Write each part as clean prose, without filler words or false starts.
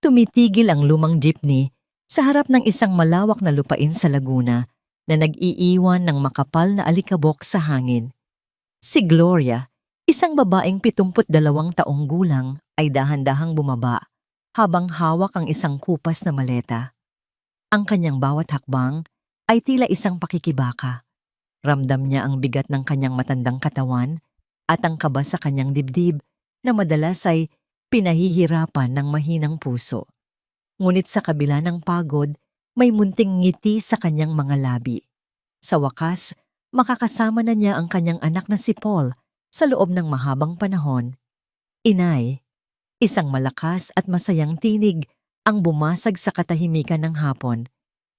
Tumitigil ang lumang jeepney sa harap ng isang malawak na lupain sa Laguna na nag-iiwan ng makapal na alikabok sa hangin. Si Gloria, isang babaeng 72 taong gulang, ay dahan-dahang bumaba habang hawak ang isang kupas na maleta. Ang kanyang bawat hakbang ay tila isang pakikibaka. Ramdam niya ang bigat ng kanyang matandang katawan at ang kaba sa kanyang dibdib na madalas ay pinahihirapan ng mahinang puso. Ngunit sa kabila ng pagod, may munting ngiti sa kanyang mga labi. Sa wakas, makakasama na niya ang kanyang anak na si Paul sa loob ng mahabang panahon. Inay, isang malakas at masayang tinig ang bumasag sa katahimikan ng hapon.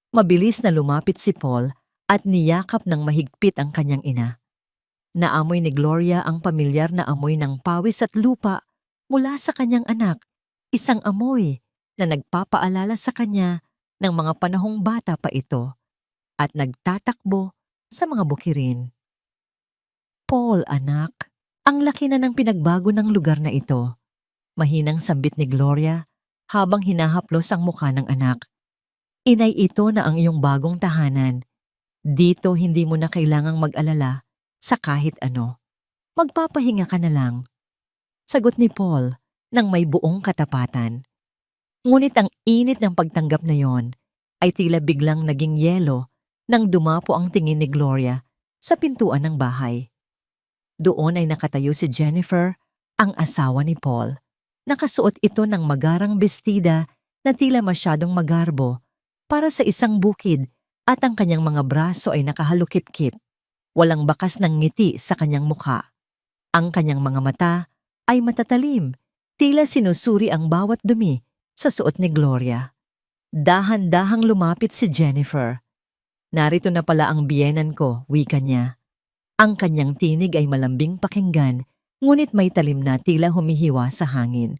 Mabilis na lumapit si Paul at niyakap ng mahigpit ang kanyang ina. Naamoy ni Gloria ang pamilyar na amoy ng pawis at lupa mula sa kanyang anak, isang amoy na nagpapaalala sa kanya ng mga panahong bata pa ito at nagtatakbo sa mga bukirin. Paul, anak, ang laki na ng pinagbago ng lugar na ito. Mahinang sambit ni Gloria habang hinahaplos ang mukha ng anak. Inay, ito na ang iyong bagong tahanan. Dito hindi mo na kailangang mag-alala sa kahit ano. Magpapahinga ka na lang. Sagot ni Paul nang may buong katapatan. Ngunit ang init ng pagtanggap na yon ay tila biglang naging yelo nang dumapo ang tingin ni Gloria sa pintuan ng bahay. Doon ay nakatayo si Jennifer, ang asawa ni Paul. Nakasuot ito ng magarang bestida na tila masyadong magarbo para sa isang bukid at ang kanyang mga braso ay nakahalukip-kip. Walang bakas ng ngiti sa kanyang mukha. Ang kanyang mga mata ay matatalim, tila sinusuri ang bawat dumi sa suot ni Gloria. Dahan-dahang lumapit si Jennifer. Narito na pala ang biyenan ko, wika niya. Ang kanyang tinig ay malambing pakinggan, ngunit may talim na tila humihiwa sa hangin.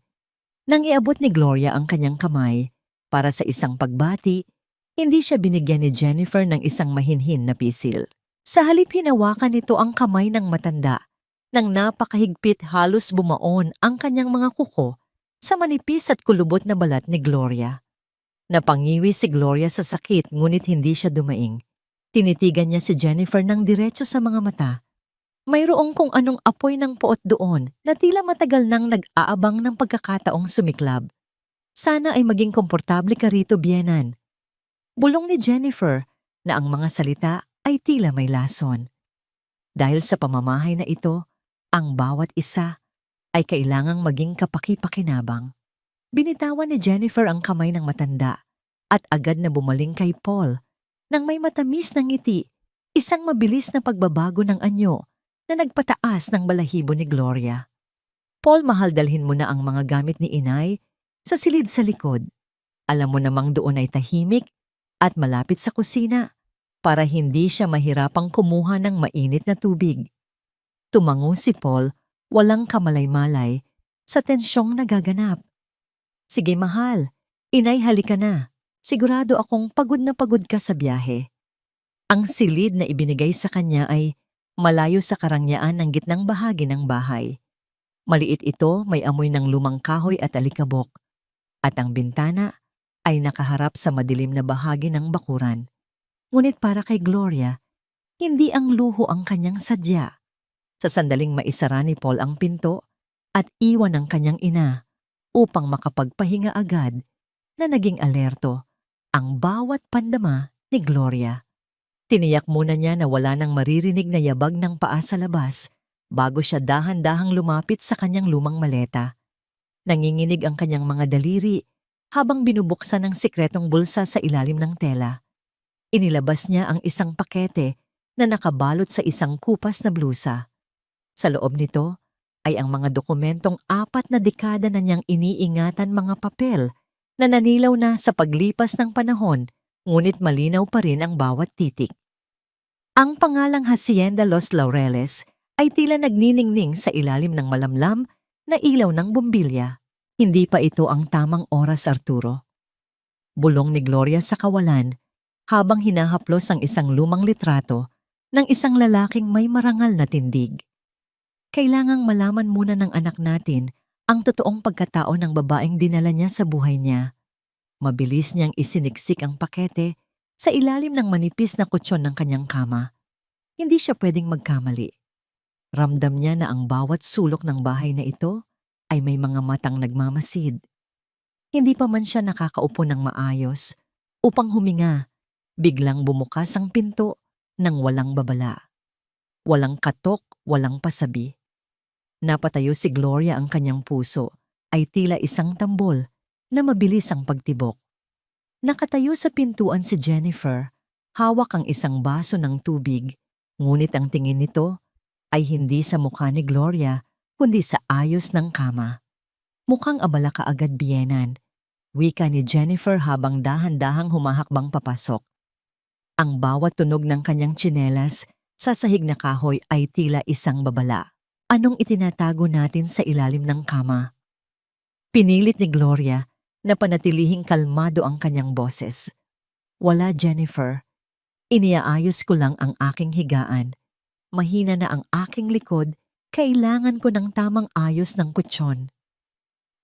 Nang iabot ni Gloria ang kanyang kamay para sa isang pagbati, hindi siya binigyan ni Jennifer ng isang mahinhin na pisil. Sa halip hinawakan nito ang kamay ng matanda, nang napakahigpit halos bumaon ang kanyang mga kuko sa manipis at kulubot na balat ni Gloria. Napangiwi si Gloria sa sakit ngunit hindi siya dumaing. Tinitigan niya si Jennifer ng diretso sa mga mata. Mayroong kung anong apoy ng puot doon na tila matagal nang nag-aabang ng pagkakataong sumiklab. Sana ay maging komportable ka rito, biyenan. Bulong ni Jennifer na ang mga salita ay tila may lason. Dahil sa pamamahay na ito, ang bawat isa ay kailangang maging kapaki-pakinabang. Binitawan ni Jennifer ang kamay ng matanda at agad na bumaling kay Paul nang may matamis na ngiti, isang mabilis na pagbabago ng anyo na nagpataas ng balahibo ni Gloria. Paul, mahal, dalhin mo na ang mga gamit ni inay sa silid sa likod. Alam mo namang doon ay tahimik at malapit sa kusina para hindi siya mahirapang kumuha ng mainit na tubig. Tumango si Paul, walang kamalay-malay sa tensyong nagaganap. Sige mahal, inay, halika na. Sigurado akong pagod na pagod ka sa biyahe. Ang silid na ibinigay sa kanya ay malayo sa karangyaan ng gitnang bahagi ng bahay. Maliit ito, may amoy ng lumang kahoy at alikabok. At ang bintana ay nakaharap sa madilim na bahagi ng bakuran. Ngunit para kay Gloria, hindi ang luho ang kanyang sadya. Sa sandaling maisara ni Paul ang pinto at iwan ang kanyang ina upang makapagpahinga agad na naging alerto ang bawat pandama ni Gloria. Tiniyak muna niya na wala nang maririnig na yabag ng paa sa labas bago siya dahan-dahang lumapit sa kanyang lumang maleta. Nanginginig ang kanyang mga daliri habang binubuksan ang sikretong bulsa sa ilalim ng tela. Inilabas niya ang isang pakete na nakabalot sa isang kupas na blusa. Sa loob nito ay ang mga dokumentong 4 na dekada na niyang iniingatan, mga papel na nanilaw na sa paglipas ng panahon, ngunit malinaw pa rin ang bawat titik. Ang pangalang Hacienda Los Laureles ay tila nagniningning sa ilalim ng malamlam na ilaw ng bumbilya. Hindi pa ito ang tamang oras, Arturo. Bulong ni Gloria sa kawalan habang hinahaplos ang isang lumang litrato ng isang lalaking may marangal na tindig. Kailangang malaman muna ng anak natin ang totoong pagkatao ng babaeng dinala niya sa buhay niya. Mabilis niyang isiniksik ang pakete sa ilalim ng manipis na kutsyon ng kanyang kama. Hindi siya pwedeng magkamali. Ramdam niya na ang bawat sulok ng bahay na ito ay may mga matang nagmamasid. Hindi pa man siya nakakaupo ng maayos upang huminga, biglang bumukas ang pinto ng walang babala. Walang katok, walang pasabi. Napatayo si Gloria, ang kanyang puso ay tila isang tambol na mabilis ang pagtibok. Nakatayo sa pintuan si Jennifer, hawak ang isang baso ng tubig, ngunit ang tingin nito ay hindi sa mukha ni Gloria kundi sa ayos ng kama. Mukhang abala ka agad, biyenan, wika ni Jennifer habang dahan-dahang humahakbang papasok. Ang bawat tunog ng kanyang tsinelas sa sahig na kahoy ay tila isang babala. Anong itinatago natin sa ilalim ng kama? Pinilit ni Gloria na panatilihing kalmado ang kanyang boses. Wala, Jennifer. Iniaayos ko lang ang aking higaan. Mahina na ang aking likod, kailangan ko ng tamang ayos ng kutsyon.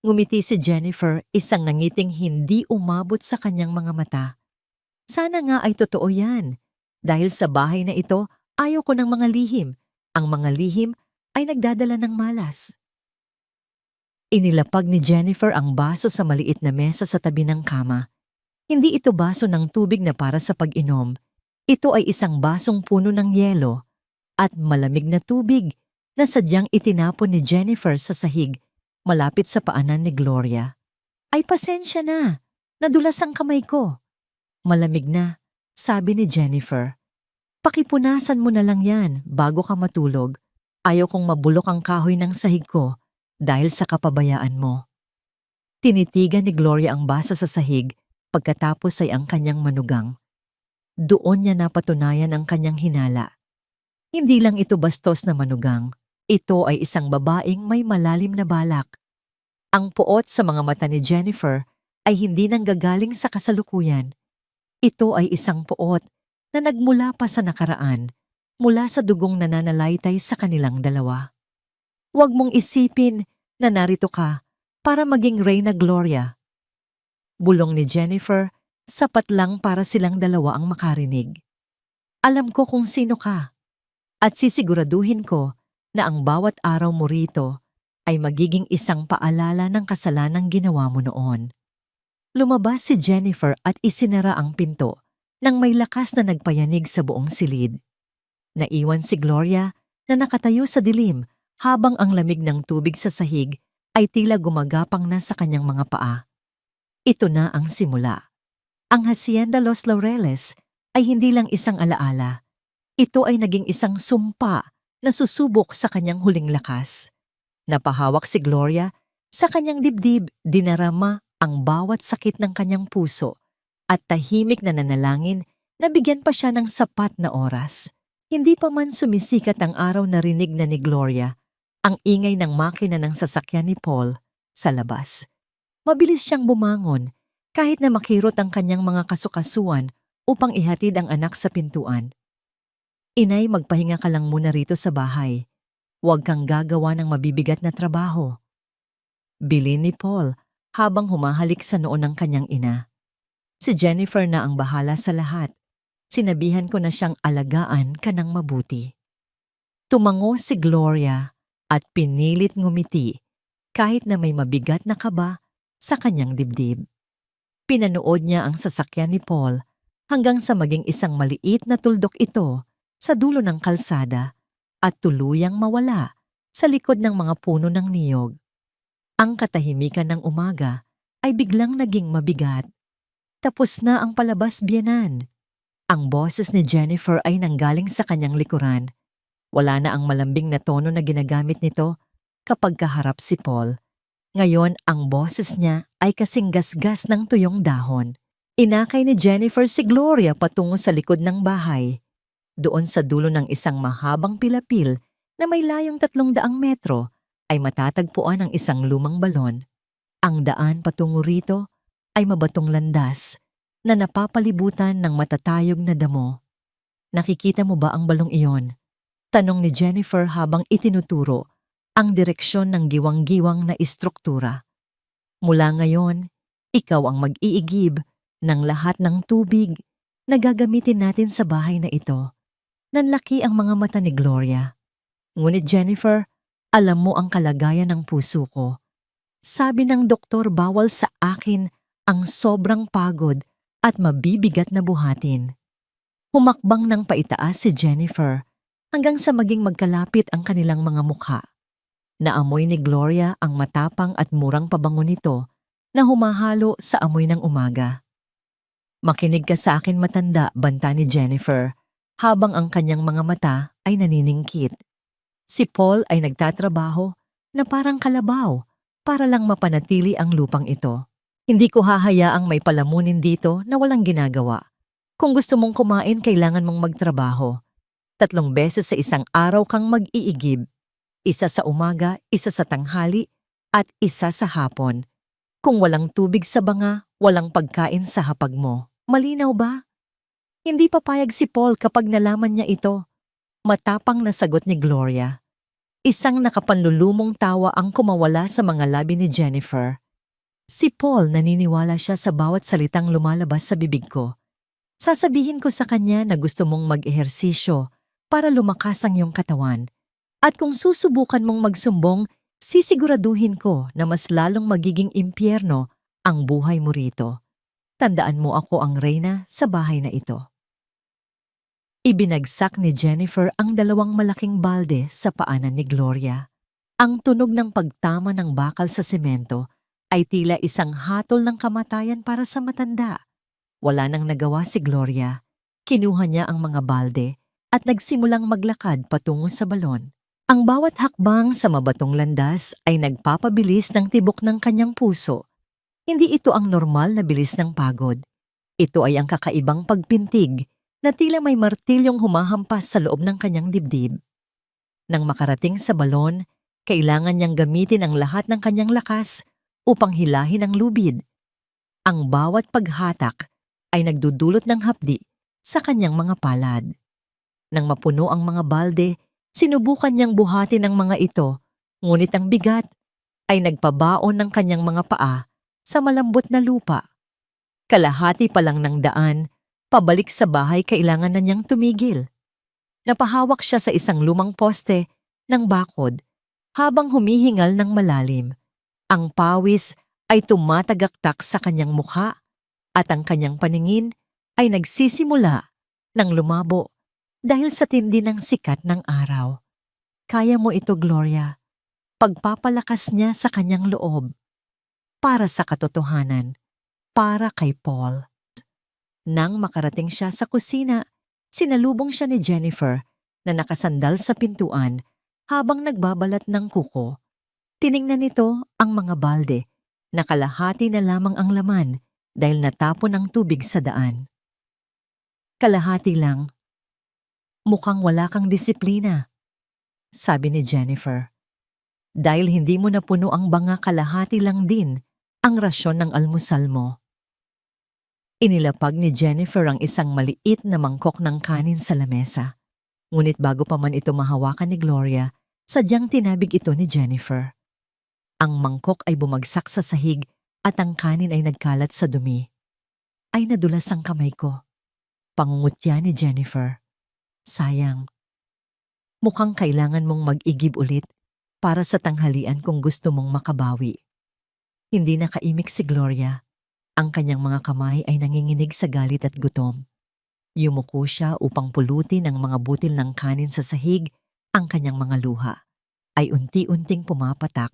Ngumiti si Jennifer, isang nangiting hindi umabot sa kanyang mga mata. Sana nga ay totoo yan. Dahil sa bahay na ito, ayaw ko ng mga lihim. Ang mga lihim ay nagdadala ng malas. Inilapag ni Jennifer ang baso sa maliit na mesa sa tabi ng kama. Hindi ito baso ng tubig na para sa pag-inom. Ito ay isang basong puno ng yelo at malamig na tubig na sadyang itinapon ni Jennifer sa sahig malapit sa paanan ni Gloria. Ay, pasensya na. Nadulas ang kamay ko. Malamig na, sabi ni Jennifer. Pakipunasan mo na lang yan bago ka matulog. Ayaw kong mabulok ang kahoy ng sahig ko dahil sa kapabayaan mo. Tinitigan ni Gloria ang basa sa sahig pagkatapos ay ang kanyang manugang. Doon niya napatunayan ang kanyang hinala. Hindi lang ito bastos na manugang. Ito ay isang babaeng may malalim na balak. Ang puot sa mga mata ni Jennifer ay hindi nanggagaling sa kasalukuyan. Ito ay isang puot na nagmula pa sa nakaraan, mula sa dugong nananalaytay sa kanilang dalawa. Huwag mong isipin na narito ka para maging Reyna Gloria. Bulong ni Jennifer, sapat lang para silang dalawa ang makarinig. Alam ko kung sino ka at sisiguraduhin ko na ang bawat araw mo rito ay magiging isang paalala ng kasalanang ginawa mo noon. Lumabas si Jennifer at isinara ang pinto nang may lakas na nagpayanig sa buong silid. Naiwan si Gloria na nakatayo sa dilim habang ang lamig ng tubig sa sahig ay tila gumagapang na sa kanyang mga paa. Ito na ang simula. Ang Hacienda Los Laureles ay hindi lang isang alaala. Ito ay naging isang sumpa na susubok sa kanyang huling lakas. Napahawak si Gloria sa kanyang dibdib, dinarama ang bawat sakit ng kanyang puso at tahimik na nanalangin na bigyan pa siya ng sapat na oras. Hindi pa man sumisikat ang araw, narinig na ni Gloria ang ingay ng makina ng sasakyan ni Paul sa labas. Mabilis siyang bumangon kahit na makirot ang kanyang mga kasukasuan upang ihatid ang anak sa pintuan. Inay, magpahinga ka lang muna rito sa bahay. Huwag kang gagawa ng mabibigat na trabaho. Bilin ni Paul habang humahalik sa noo ng kanyang ina. Si Jennifer na ang bahala sa lahat. Sinabihan ko na siyang alagaan ka ng mabuti. Tumango si Gloria at pinilit ngumiti kahit na may mabigat na kaba sa kanyang dibdib. Pinanood niya ang sasakyan ni Paul hanggang sa maging isang maliit na tuldok ito sa dulo ng kalsada at tuluyang mawala sa likod ng mga puno ng niyog. Ang katahimikan ng umaga ay biglang naging mabigat. Tapos na ang palabas, biyenan. Ang boses ni Jennifer ay nanggaling sa kanyang likuran. Wala na ang malambing na tono na ginagamit nito kapag kaharap si Paul. Ngayon, ang boses niya ay kasing gasgas ng tuyong dahon. Inakay ni Jennifer si Gloria patungo sa likod ng bahay. Doon sa dulo ng isang mahabang pilapil na may layong 300 metro ay matatagpuan ang isang lumang balon. Ang daan patungo rito ay mabatong landas na napapalibutan ng matatayog na damo. Nakikita mo ba ang balong iyon? Tanong ni Jennifer habang itinuturo ang direksyon ng giwang-giwang na istruktura. Mula ngayon, Ikaw ang mag-iigib ng lahat ng tubig na gagamitin natin sa bahay na ito. Nanlaki ang mga mata ni Gloria. Ngunit Jennifer, alam mo ang kalagayan ng puso ko. Sabi ng doktor bawal sa akin ang sobrang pagod at mabibigat na buhatin. Humakbang ng paitaas si Jennifer hanggang sa maging magkalapit ang kanilang mga mukha. Naamoy ni Gloria ang matapang at murang pabango nito na humahalo sa amoy ng umaga. Makinig ka sa akin matanda, banta ni Jennifer, habang ang kanyang mga mata ay naniningkit. Si Paul ay nagtatrabaho na parang kalabaw para lang mapanatili ang lupang ito. Hindi ko hahayaang may palamunin dito na walang ginagawa. Kung gusto mong kumain, kailangan mong magtrabaho. 3 beses sa isang araw kang mag-iigib. Isa sa umaga, isa sa tanghali, at isa sa hapon. Kung walang tubig sa banga, walang pagkain sa hapag mo. Malinaw ba? Hindi papayag si Paul kapag nalaman niya ito. Matapang na sagot ni Gloria. Isang nakapanlulumong tawa ang kumawala sa mga labi ni Jennifer. Si Paul naniniwala siya sa bawat salitang lumalabas sa bibig ko. Sasabihin ko sa kanya na gusto mong mag-ehersisyo para lumakas ang iyong katawan. At kung susubukan mong magsumbong, sisiguraduhin ko na mas lalong magiging impyerno ang buhay mo rito. Tandaan mo ako ang reyna sa bahay na ito. Ibinagsak ni Jennifer ang 2 malaking balde sa paanan ni Gloria. Ang tunog ng pagtama ng bakal sa semento ay tila isang hatol ng kamatayan para sa matanda. Wala nang nagawa si Gloria. Kinuha niya ang mga balde at nagsimulang maglakad patungo sa balon. Ang bawat hakbang sa mabatong landas ay nagpapabilis ng tibok ng kanyang puso. Hindi ito ang normal na bilis ng pagod. Ito ay ang kakaibang pagpintig na tila may martilyong humahampas sa loob ng kanyang dibdib. Nang makarating sa balon, kailangan niyang gamitin ang lahat ng kanyang lakas upang hilahin ang lubid. Ang bawat paghatak ay nagdudulot ng hapdi sa kanyang mga palad. Nang mapuno ang mga balde, sinubukan niyang buhatin ang mga ito, ngunit ang bigat ay nagpabaon ng kanyang mga paa sa malambot na lupa. Kalahati pa lang ng daan, pabalik sa bahay kailangan na niyang tumigil. Napahawak siya sa isang lumang poste ng bakod habang humihingal ng malalim. Ang pawis ay tumatagaktak sa kanyang mukha at ang kanyang paningin ay nagsisimula ng lumabo dahil sa tindi ng sikat ng araw. Kaya mo ito, Gloria. Pagpapalakas niya sa kanyang loob. Para sa katotohanan, para kay Paul. Nang makarating siya sa kusina, sinalubong siya ni Jennifer na nakasandal sa pintuan habang nagbabalat ng kuko. Tiningnan nito ang mga balde na kalahati na lamang ang laman dahil natapon ang tubig sa daan. Kalahati lang. Mukhang wala kang disiplina, sabi ni Jennifer. Dahil hindi mo napuno ang banga, kalahati lang din ang rasyon ng almusal mo. Inilapag ni Jennifer ang isang maliit na mangkok ng kanin sa lamesa. Ngunit bago pa man ito mahawakan ni Gloria, sadyang tinabig ito ni Jennifer. Ang mangkok ay bumagsak sa sahig at ang kanin ay nagkalat sa dumi. Ay nadulas ang kamay ko. Pangungutya ni Jennifer. Sayang. Mukhang kailangan mong mag-igib ulit para sa tanghalian kung gusto mong makabawi. Hindi nakaimik si Gloria. Ang kanyang mga kamay ay nanginginig sa galit at gutom. Yumuko siya upang pulutin ang mga butil ng kanin sa sahig. Ang kanyang mga luha ay unti-unting pumapatak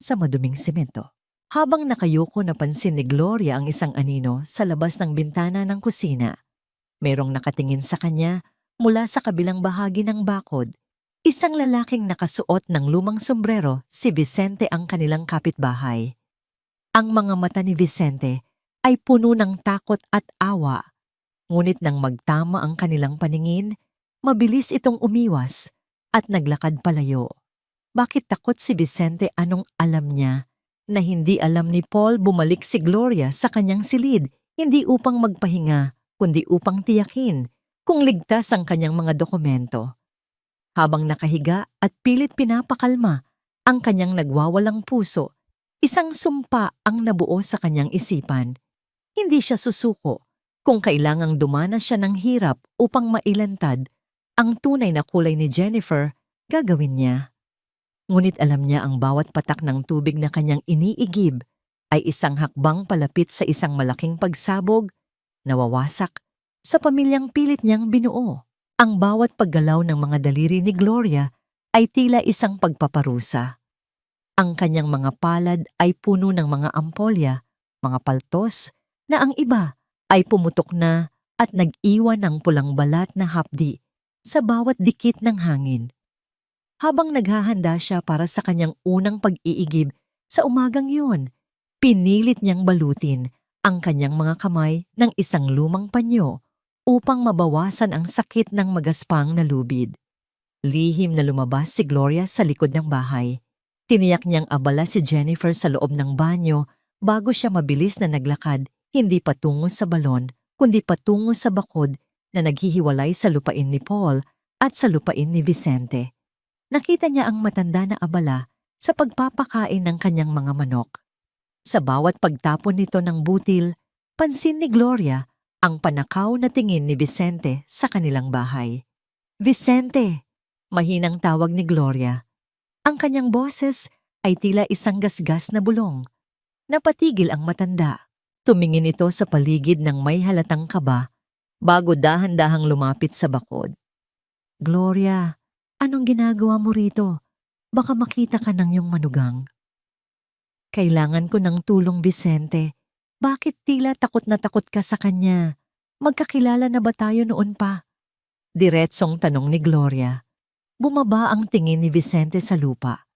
sa maduming semento. Habang nakayuko, napansin ni Gloria ang isang anino sa labas ng bintana ng kusina. Merong nakatingin sa kanya mula sa kabilang bahagi ng bakod. Isang lalaking nakasuot ng lumang sombrero, si Vicente ang kanilang kapitbahay. Ang mga mata ni Vicente ay puno ng takot at awa. Ngunit nang magtama ang kanilang paningin, mabilis itong umiwas at naglakad palayo. Bakit takot si Vicente? Anong alam niya? Na hindi alam ni Paul, bumalik si Gloria sa kanyang silid, hindi upang magpahinga, kundi upang tiyakin kung ligtas ang kanyang mga dokumento. Habang nakahiga at pilit pinapakalma ang kanyang nagwawalang puso, Isang sumpa ang nabuo sa kanyang isipan. Hindi siya susuko kung kailangang dumanas siya ng hirap upang mailantad ang tunay na kulay ni Jennifer, gagawin niya. Ngunit alam niya ang bawat patak ng tubig na kanyang iniigib ay isang hakbang palapit sa isang malaking pagsabog na wawasak sa pamilyang pilit niyang binuo. Ang bawat paggalaw ng mga daliri ni Gloria ay tila isang pagpaparusa. Ang kanyang mga palad ay puno ng mga ampolya, mga paltos, na ang iba ay pumutok na at nag-iwan ng pulang balat na hapdi sa bawat dikit ng hangin. Habang naghahanda siya para sa kanyang unang pag-iigib sa umagang yun, pinilit niyang balutin ang kanyang mga kamay ng isang lumang panyo upang mabawasan ang sakit ng magaspang na lubid. Lihim na lumabas si Gloria sa likod ng bahay. Tiniyak niyang abala si Jennifer sa loob ng banyo bago siya mabilis na naglakad, hindi patungo sa balon, kundi patungo sa bakod na naghihiwalay sa lupain ni Paul at sa lupain ni Vicente. Nakita niya ang matanda na abala sa pagpapakain ng kanyang mga manok. Sa bawat pagtapon nito ng butil, pansin ni Gloria ang panakaw na tingin ni Vicente sa kanilang bahay. "Vicente!" Mahinang tawag ni Gloria. Ang kanyang boses ay tila isang gasgas na bulong. Napatigil ang matanda. Tumingin ito sa paligid ng may halatang kaba bago dahan-dahang lumapit sa bakod. "Gloria, anong ginagawa mo rito? Baka makita ka ng iyong manugang." "Kailangan ko ng tulong, Vicente. Bakit tila takot na takot ka sa kanya? Magkakilala na ba tayo noon pa?" Diretsong tanong ni Gloria. Bumaba ang tingin ni Vicente sa lupa.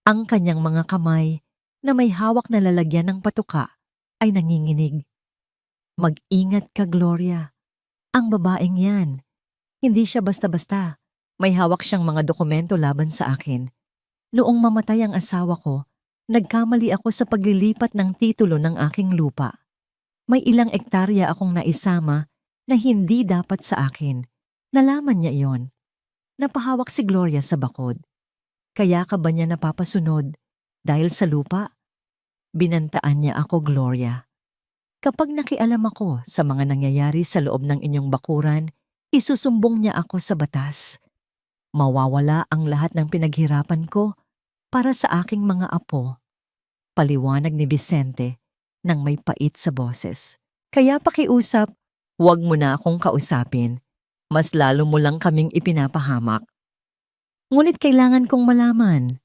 Ang kanyang mga kamay na may hawak na lalagyan ng patuka ay nanginginig. "Mag-ingat ka, Gloria. Ang babaeng yan, hindi siya basta-basta. May hawak siyang mga dokumento laban sa akin. Noong mamatay ang asawa ko, nagkamali ako sa paglilipat ng titulo ng aking lupa. May ilang ektarya akong naisama na hindi dapat sa akin. Nalaman niya iyon." Napahawak si Gloria sa bakod. "Kaya ka ba niya napapasunod? Dahil sa lupa?" Binantaan niya ako, Gloria. "Kapag nakialam ako sa mga nangyayari sa loob ng inyong bakuran, isusumbong niya ako sa batas. Mawawala ang lahat ng pinaghirapan ko para sa aking mga apo." Paliwanag ni Vicente nang may pait sa boses. "Kaya pakiusap, huwag mo na akong kausapin. Mas lalo mo lang kaming ipinapahamak. Ngunit kailangan kong malaman,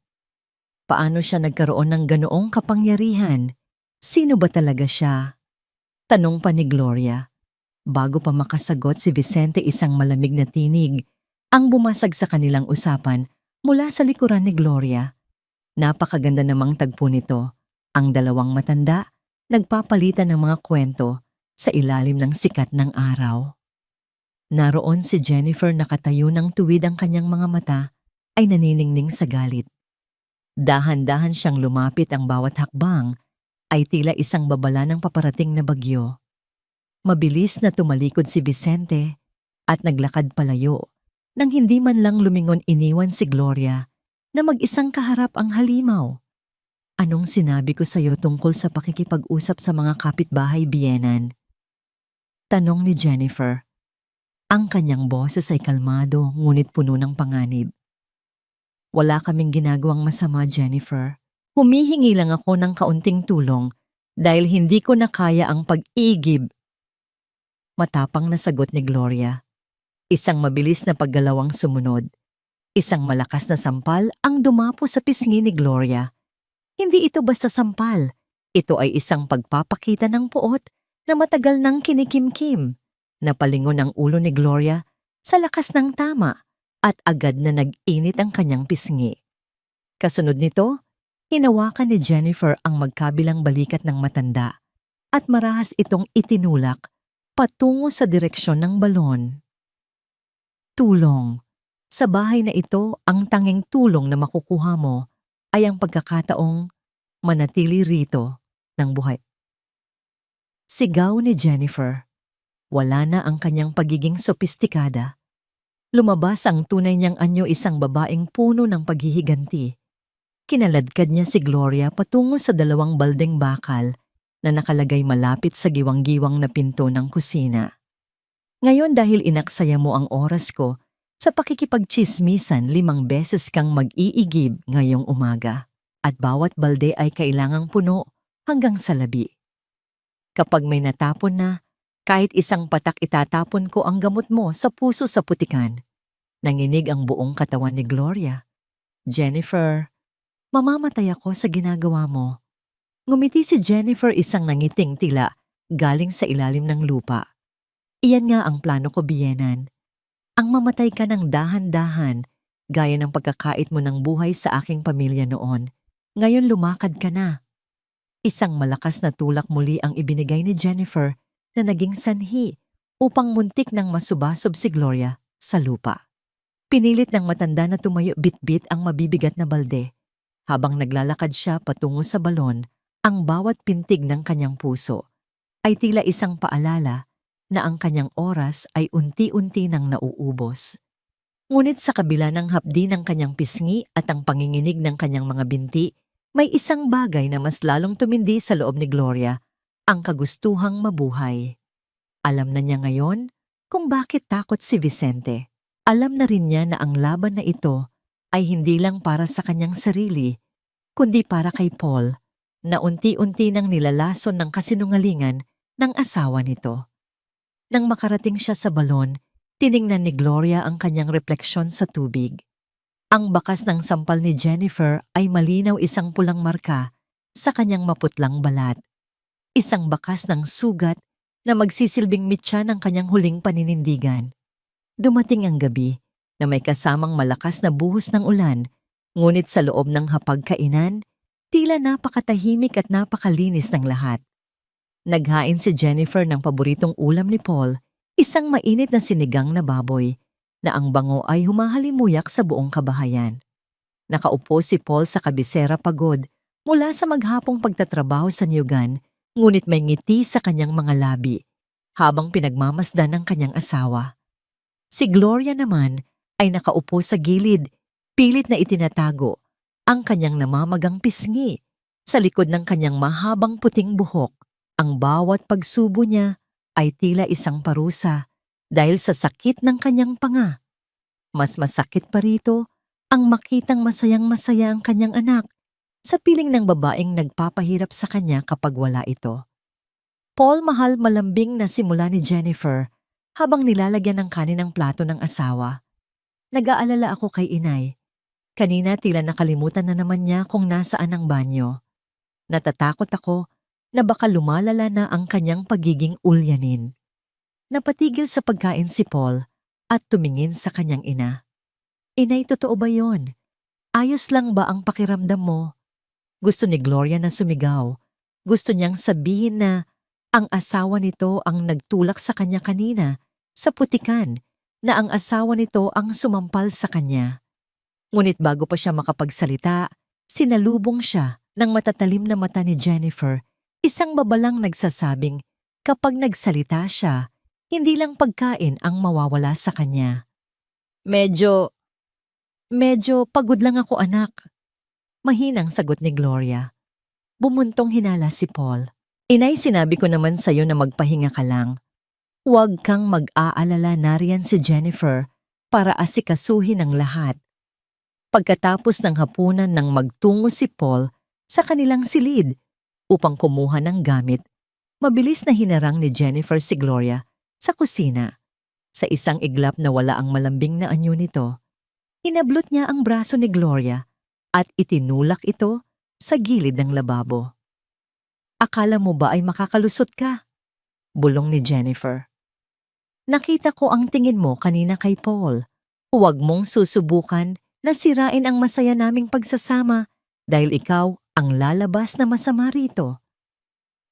paano siya nagkaroon ng ganoong kapangyarihan? Sino ba talaga siya?" Tanong pa ni Gloria. Bago pa makasagot si Vicente, isang malamig na tinig ang bumasag sa kanilang usapan mula sa likuran ni Gloria. Napakaganda namang tagpo nito. Ang dalawang matanda nagpapalitan ng mga kwento sa ilalim ng sikat ng araw. Naroon si Jennifer, nakatayo ng tuwid, ang kanyang mga mata ay naniningning sa galit. Dahan-dahan siyang lumapit, ang bawat hakbang ay tila isang babala ng paparating na bagyo. Mabilis na tumalikod si Vicente at naglakad palayo nang hindi man lang lumingon. Iniwan si Gloria na mag-isang kaharap ang halimaw. "Anong sinabi ko sa iyo tungkol sa pakikipag-usap sa mga kapitbahay, Bienan?" Tanong ni Jennifer. Ang kanyang boses ay kalmado ngunit puno ng panganib. "Wala kaming ginagawang masama, Jennifer. Humihingi lang ako ng kaunting tulong dahil hindi ko na kaya ang pag-iigib." Matapang na sagot ni Gloria. Isang mabilis na paggalawang sumunod. Isang malakas na sampal ang dumapo sa pisngi ni Gloria. Hindi ito basta sampal. Ito ay isang pagpapakita ng puot na matagal nang kinikimkim. Napalingon ang ulo ni Gloria sa lakas ng tama at agad na nag-init ang kanyang pisngi. Kasunod nito, hinawakan ni Jennifer ang magkabilang balikat ng matanda at marahas itong itinulak patungo sa direksyon ng balon. "Tulong. Sa bahay na ito, ang tanging tulong na makukuha mo ay ang pagkakataong manatili rito ng buhay." Sigaw ni Jennifer. Wala na ang kanyang pagiging sopistikada. Lumabas ang tunay niyang anyo, isang babaeng puno ng paghihiganti. Kinaladkad niya si Gloria patungo sa 2 baldeng bakal na nakalagay malapit sa giwang-giwang na pinto ng kusina. Ngayon dahil inaksaya mo ang oras ko, sa pakikipagtsismisan 5 beses kang mag-iigib ngayong umaga at bawat balde ay kailangang puno hanggang sa labi. Kapag may natapon na, kahit isang patak itatapon ko ang gamot mo sa puso sa putikan. Nanginig ang buong katawan ni Gloria. Jennifer, mamamatay ako sa ginagawa mo. Ngumiti si Jennifer isang nangiting tila galing sa ilalim ng lupa. Iyan nga ang plano ko, biyenan. Ang mamatay ka ng dahan-dahan, gaya ng pagkakait mo ng buhay sa aking pamilya noon. Ngayon lumakad ka na. Isang malakas na tulak muli ang ibinigay ni Jennifer na naging sanhi upang muntik nang masubasob si Gloria sa lupa. Pinilit ng matanda na tumayo bit-bit ang mabibigat na balde. Habang naglalakad siya patungo sa balon, ang bawat pintig ng kanyang puso ay tila isang paalala na ang kanyang oras ay unti-unti nang nauubos. Ngunit sa kabila ng hapdi ng kanyang pisngi at ang panginginig ng kanyang mga binti, may isang bagay na mas lalong tumindi sa loob ni Gloria, ang kagustuhang mabuhay. Alam na niya ngayon kung bakit takot si Vicente. Alam na rin niya na ang laban na ito ay hindi lang para sa kanyang sarili, kundi para kay Paul, na unti-unti nang nilalason ng kasinungalingan ng asawa nito. Nang makarating siya sa balon, tiningnan ni Gloria ang kanyang refleksyon sa tubig. Ang bakas ng sampal ni Jennifer ay malinaw isang pulang marka sa kanyang maputlang balat. Isang bakas ng sugat na magsisilbing mitya ng kanyang huling paninindigan. Dumating ang gabi na may kasamang malakas na buhos ng ulan, ngunit sa loob ng hapagkainan, tila napakatahimik at napakalinis ng lahat. Naghain si Jennifer ng paboritong ulam ni Paul, isang mainit na sinigang na baboy, na ang bango ay humahalimuyak sa buong kabahayan. Nakaupo si Paul sa kabisera pagod mula sa maghapong pagtatrabaho sa niyugan, ngunit may ngiti sa kanyang mga labi habang pinagmamasdan ng kanyang asawa. Si Gloria naman ay nakaupo sa gilid, pilit na itinatago ang kanyang namamagang pisngi sa likod ng kanyang mahabang puting buhok. Ang bawat pagsubo niya ay tila isang parusa dahil sa sakit ng kanyang panga. Mas masakit pa rito ang makitang masayang-masaya ang kanyang anak sa piling ng babaeng nagpapahirap sa kanya kapag wala ito. Paul, mahal, malambing na simula ni Jennifer habang nilalagyan ng kanin ang plato ng asawa. Nag-aalala ako kay inay. Kanina tila nakalimutan na naman niya kung nasaan ang banyo. Natatakot ako na baka lumalala na ang kanyang pagiging ulyanin. Napatigil sa pagkain si Paul at tumingin sa kanyang ina. Inay, totoo ba yon? Ayos lang ba ang pakiramdam mo? Gusto ni Gloria na sumigaw. Gusto niyang sabihin na ang asawa nito ang nagtulak sa kanya kanina sa putikan, na ang asawa nito ang sumampal sa kanya. Ngunit bago pa siya makapagsalita, sinalubong siya ng matatalim na mata ni Jennifer, isang babalang nagsasabing kapag nagsalita siya, hindi lang pagkain ang mawawala sa kanya. Medyo pagod lang ako, anak. Mahinang sagot ni Gloria. Bumuntong hinala si Paul. Inay, sinabi ko naman sa'yo na magpahinga ka lang. Huwag kang mag-aalala, nariyan si Jennifer para asikasuhin ang lahat. Pagkatapos ng hapunan nang magtungo si Paul sa kanilang silid upang kumuha ng gamit, mabilis na hinarang ni Jennifer si Gloria sa kusina. Sa isang iglap na wala ang malambing na anyo nito, hinablot niya ang braso ni Gloria at itinulak ito sa gilid ng lababo. Akala mo ba ay makakalusot ka? Bulong ni Jennifer. Nakita ko ang tingin mo kanina kay Paul. Huwag mong susubukan na sirain ang masaya naming pagsasama dahil ikaw ang lalabas na masama rito.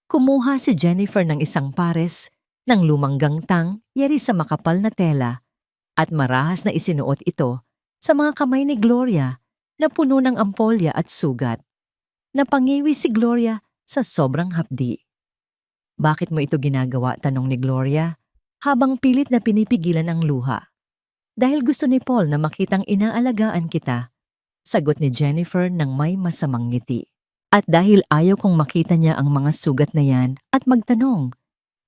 Kumuha si Jennifer ng isang pares ng lumang gangtang yari sa makapal na tela at marahas na isinuot ito sa mga kamay ni Gloria na puno ng ampolya at sugat. Napangiwi si Gloria sa sobrang hapdi. Bakit mo ito ginagawa? Tanong ni Gloria habang pilit na pinipigilan ang luha. Dahil gusto ni Paul na makitang inaalagaan kita. Sagot ni Jennifer ng may masamang ngiti. At dahil ayaw kong makita niya ang mga sugat na yan at magtanong,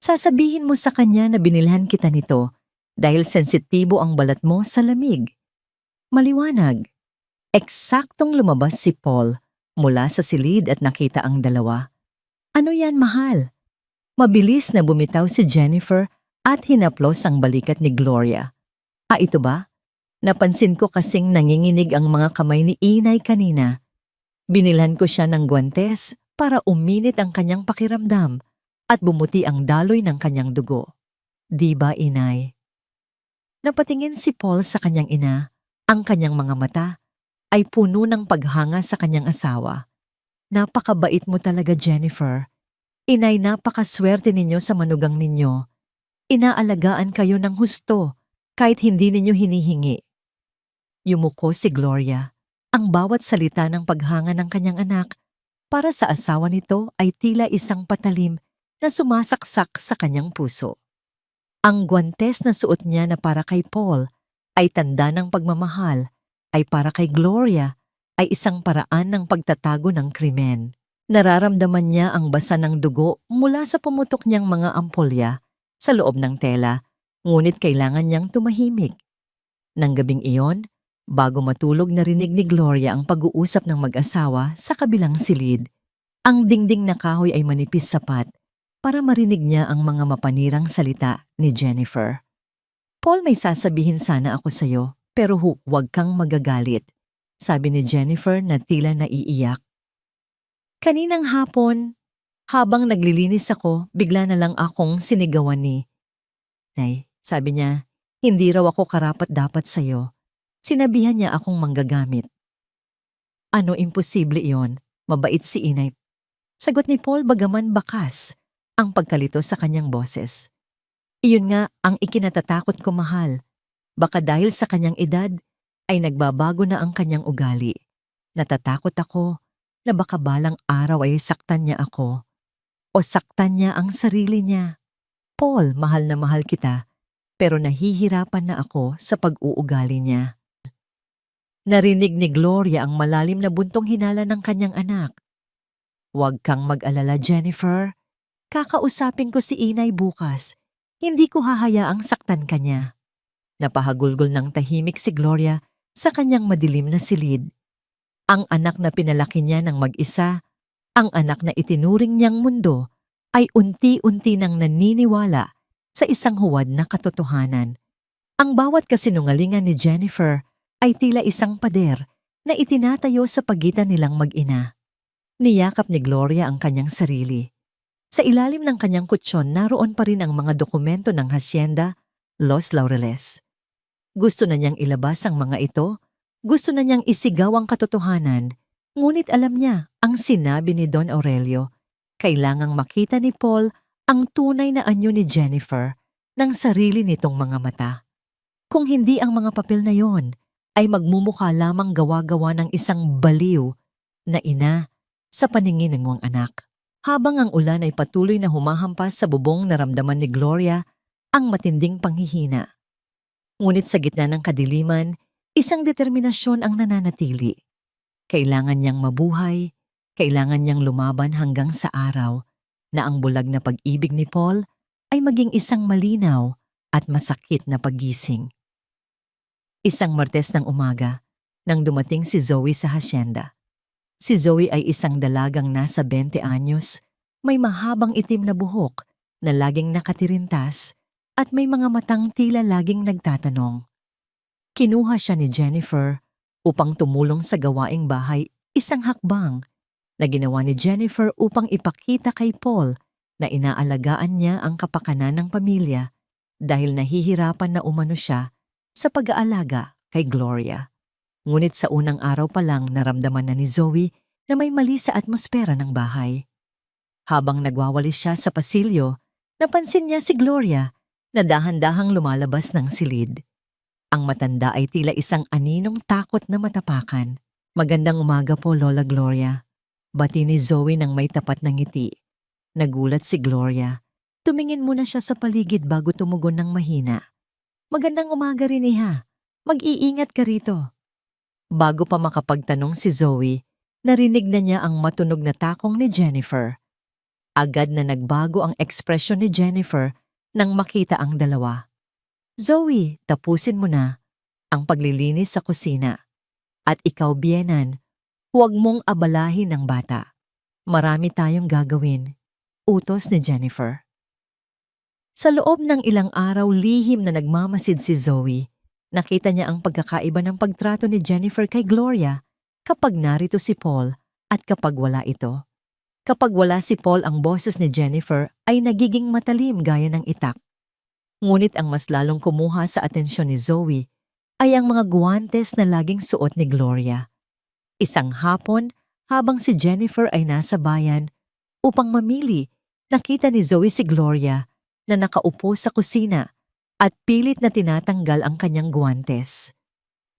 sasabihin mo sa kanya na binilhan kita nito dahil sensitibo ang balat mo sa lamig. Maliwanag. Eksaktong lumabas si Paul mula sa silid at nakita ang dalawa. Ano yan, mahal? Mabilis na bumitaw si Jennifer at hinaplos ang balikat ni Gloria. Ito ba? Napansin ko kasing nanginginig ang mga kamay ni Inay kanina. Binilhan ko siya ng guwantes para uminit ang kanyang pakiramdam at bumuti ang daloy ng kanyang dugo. Di ba, Inay? Napatingin si Paul sa kanyang ina. Ang kanyang mga mata ay puno ng paghanga sa kanyang asawa. Napakabait mo talaga, Jennifer. Inay, napakaswerte ninyo sa manugang ninyo. Inaalagaan kayo ng husto kahit hindi ninyo hinihingi. Yumuko si Gloria. Ang bawat salita ng paghanga ng kanyang anak para sa asawa nito ay tila isang patalim na sumasaksak sa kanyang puso. Ang guwantes na suot niya na para kay Paul ay tanda ng pagmamahal, ay para kay Gloria ay isang paraan ng pagtatago ng krimen. Nararamdaman niya ang basa ng dugo mula sa pumutok niyang mga ampolya sa loob ng tela, ngunit kailangan niyang tumahimik. Nang gabing iyon, bago matulog narinig ni Gloria ang pag-uusap ng mag-asawa sa kabilang silid. Ang dingding na kahoy ay manipis sapat para marinig niya ang mga mapanirang salita ni Jennifer. Paul, may sasabihin sana ako sa'yo, pero huwag kang magagalit, sabi ni Jennifer na tila naiiyak. Kaninang hapon, habang naglilinis ako, bigla na lang akong sinigawan ni Nay. Sabi niya, hindi raw ako karapat-dapat sa'yo. Sinabihan niya akong manggagamit. Ano, imposible iyon? Mabait si Inay. Sagot ni Paul bagaman bakas ang pagkalito sa kanyang boses. Iyon nga ang ikinatatakot ko, mahal. Baka dahil sa kanyang edad ay nagbabago na ang kanyang ugali. Natatakot ako na baka balang araw ay saktan niya ako o saktan niya ang sarili niya. Paul, mahal na mahal kita, pero nahihirapan na ako sa pag-uugali niya. Narinig ni Gloria ang malalim na buntong hinala ng kanyang anak. Huwag kang mag-alala, Jennifer. Kakausapin ko si Inay bukas. Hindi ko hahayaang saktan kanya. Napahagulgol ng tahimik si Gloria sa kanyang madilim na silid. Ang anak na pinalaki niya ng mag-isa, ang anak na itinuring niyang mundo, ay unti-unti nang naniniwala sa isang huwad na katotohanan. Ang bawat kasinungalingan ni Jennifer ay tila isang pader na itinatayo sa pagitan nilang mag-ina. Niyakap ni Gloria ang kanyang sarili. Sa ilalim ng kanyang kutsyon naroon pa rin ang mga dokumento ng Hacienda Los Laureles. Gusto na niyang ilabas ang mga ito, gusto na niyang isigaw ang katotohanan, ngunit alam niya ang sinabi ni Don Aurelio. Kailangang makita ni Paul ang tunay na anyo ni Jennifer ng sarili nitong mga mata. Kung hindi ang mga papel na yon, ay magmumukha lamang gawa-gawa ng isang baliw na ina sa paningin ng anak. Habang ang ulan ay patuloy na humahampas sa bubong, naramdaman ni Gloria ang matinding panghihina. Ngunit sa gitna ng kadiliman, isang determinasyon ang nananatili. Kailangan niyang mabuhay, kailangan niyang lumaban hanggang sa araw na ang bulag na pag-ibig ni Paul ay maging isang malinaw at masakit na paggising. Isang Martes ng umaga, nang dumating si Zoe sa hacienda. Si Zoe ay isang dalagang nasa 20 anyos, may mahabang itim na buhok na laging nakatirintas at may mga matang tila laging nagtatanong. Kinuha siya ni Jennifer upang tumulong sa gawaing bahay, isang hakbang na ginawa ni Jennifer upang ipakita kay Paul na inaalagaan niya ang kapakanan ng pamilya dahil nahihirapan na umano siya sa pag-aalaga kay Gloria. Ngunit sa unang araw pa lang naramdaman na ni Zoe na may mali sa atmosfera ng bahay. Habang nagwawalis siya sa pasilyo, napansin niya si Gloria na dahan-dahang lumalabas ng silid. Ang matanda ay tila isang aninong takot na matapakan. Magandang umaga po, Lola Gloria. Bati ni Zoe nang may tapat na ngiti. Nagulat si Gloria. Tumingin muna siya sa paligid bago tumugon ng mahina. Magandang umaga rin, Iha. Mag-iingat ka rito. Bago pa makapagtanong si Zoe, narinig na niya ang matunog na takong ni Jennifer. Agad na nagbago ang ekspresyon ni Jennifer nang makita ang dalawa. Zoe, tapusin mo na ang paglilinis sa kusina. At ikaw, Bienan, huwag mong abalahin ang bata. Marami tayong gagawin, utos ni Jennifer. Sa loob ng ilang araw, lihim na nagmamasid si Zoe. Nakita niya ang pagkakaiba ng pagtrato ni Jennifer kay Gloria kapag narito si Paul at kapag wala ito. Kapag wala si Paul, ang boses ni Jennifer ay nagiging matalim gaya ng itak. Ngunit ang mas lalong kumuha sa atensyon ni Zoe ay ang mga guwantes na laging suot ni Gloria. Isang hapon, habang si Jennifer ay nasa bayan upang mamili, nakita ni Zoe si Gloria na nakaupo sa kusina at pilit na tinatanggal ang kanyang guwantes.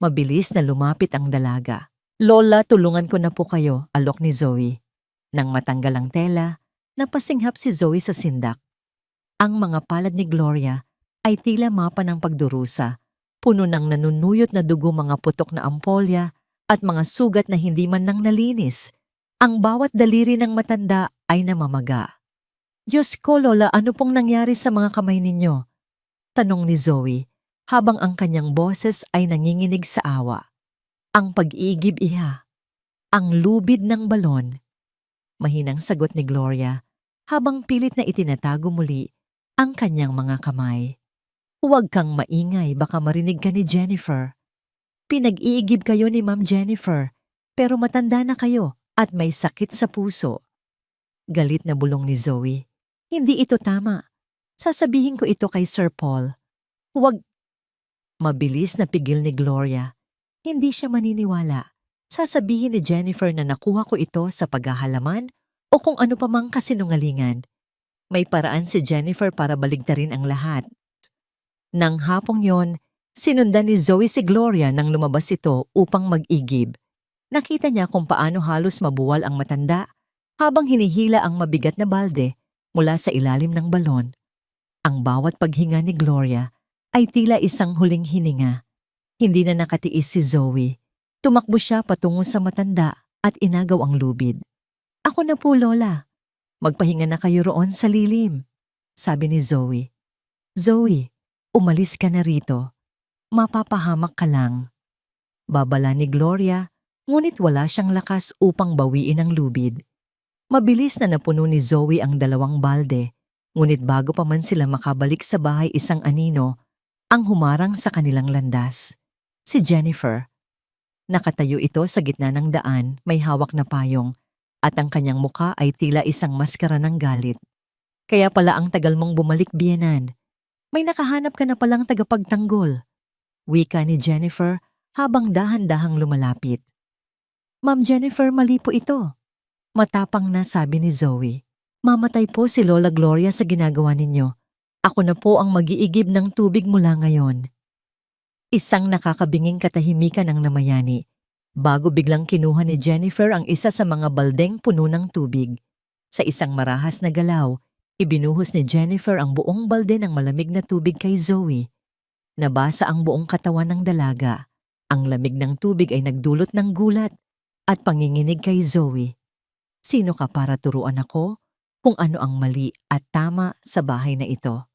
Mabilis na lumapit ang dalaga. Lola, tulungan ko na po kayo, alok ni Zoe. Nang matanggal ang tela, napasinghap si Zoe sa sindak. Ang mga palad ni Gloria ay tila mapa ng pagdurusa, puno ng nanunuyot na dugo, mga putok na ampolya at mga sugat na hindi man nang nalinis. Ang bawat daliri ng matanda ay namamaga. Diyos ko, Lola, ano pong nangyari sa mga kamay ninyo? Tanong ni Zoe habang ang kanyang boses ay nanginginig sa awa. Ang pag-iigib, iha. Ang lubid ng balon. Mahinang sagot ni Gloria habang pilit na itinatago muli ang kanyang mga kamay. Huwag kang maingay, baka marinig ka ni Jennifer. Pinag-iigib kayo ni Ma'am Jennifer, pero matanda na kayo at may sakit sa puso. Galit na bulong ni Zoe. Hindi ito tama. Sasabihin ko ito kay Sir Paul. Huwag. Mabilis na pigil ni Gloria. Hindi siya maniniwala. Sasabihin ni Jennifer na nakuha ko ito sa paghahalaman o kung ano pa mang kasinungalingan. May paraan si Jennifer para baligtarin ang lahat. Nang hapong yon, sinundan ni Zoe si Gloria nang lumabas ito upang mag-igib. Nakita niya kung paano halos mabuwal ang matanda habang hinihila ang mabigat na balde mula sa ilalim ng balon. Ang bawat paghinga ni Gloria ay tila isang huling hininga. Hindi na nakatiis si Zoe. Tumakbo siya patungo sa matanda at inagaw ang lubid. Ako na po, Lola. Magpahinga na kayo roon sa lilim, sabi ni Zoe. Zoe, umalis ka na rito. Mapapahamak ka lang. Babala ni Gloria, ngunit wala siyang lakas upang bawiin ang lubid. Mabilis na napuno ni Zoe ang 2 balde, ngunit bago pa man sila makabalik sa bahay, isang anino ang humarang sa kanilang landas. Si Jennifer. Nakatayo ito sa gitna ng daan, may hawak na payong, at ang kanyang muka ay tila isang maskara ng galit. Kaya pala ang tagal mong bumalik, Bienan. May nakahanap ka na palang tagapagtanggol. Wika ni Jennifer habang dahan-dahang lumalapit. Ma'am Jennifer, mali po ito. Matapang na sabi ni Zoe. Mamatay po si Lola Gloria sa ginagawa ninyo. Ako na po ang mag-iigib ng tubig mula ngayon. Isang nakakabinging katahimikan ang namayani, bago biglang kinuha ni Jennifer ang isa sa mga baldeng puno ng tubig. Sa isang marahas na galaw, ibinuhos ni Jennifer ang buong balde ng malamig na tubig kay Zoe. Nabasa ang buong katawan ng dalaga. Ang lamig ng tubig ay nagdulot ng gulat at panginginig kay Zoe. Sino ka para turuan ako kung ano ang mali at tama sa bahay na ito?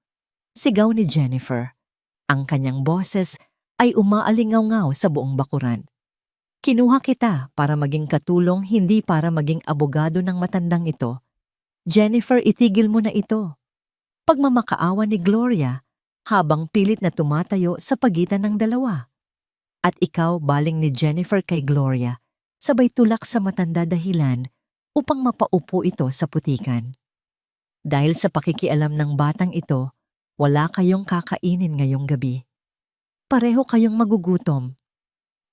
Sigaw ni Jennifer. Ang kanyang boses ay umaalingaw-ngaw sa buong bakuran. Kinuha kita para maging katulong, hindi para maging abogado ng matandang ito. Jennifer, itigil mo na ito. Pagmamakaawa ni Gloria habang pilit na tumatayo sa pagitan ng dalawa. At ikaw, baling ni Jennifer kay Gloria, sabay tulak sa matanda dahilan upang mapaupo ito sa putikan. Dahil sa pakikialam ng batang ito, wala kayong kakainin ngayong gabi. Pareho kayong magugutom.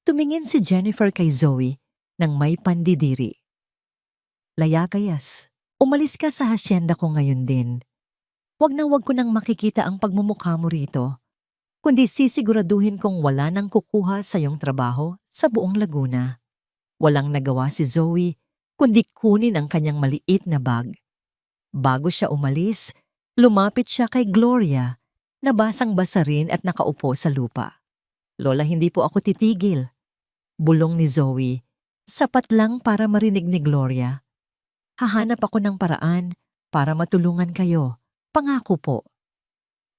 Tumingin si Jennifer kay Zoe nang may pandidiri. Layakayas, umalis ka sa hasyenda ko ngayon din. Wag ko nang makikita ang pagmumukha mo rito, kundi sisiguraduhin kong wala nang kukuha sa iyong trabaho sa buong Laguna. Walang nagawa si Zoe, kundi kunin ang kanyang maliit na bag. Bago siya umalis, lumapit siya kay Gloria, na basang-basa rin at nakaupo sa lupa. Lola, hindi po ako titigil. Bulong ni Zoe. Sapat lang para marinig ni Gloria. Hahanap ako ng paraan para matulungan kayo. Pangako po.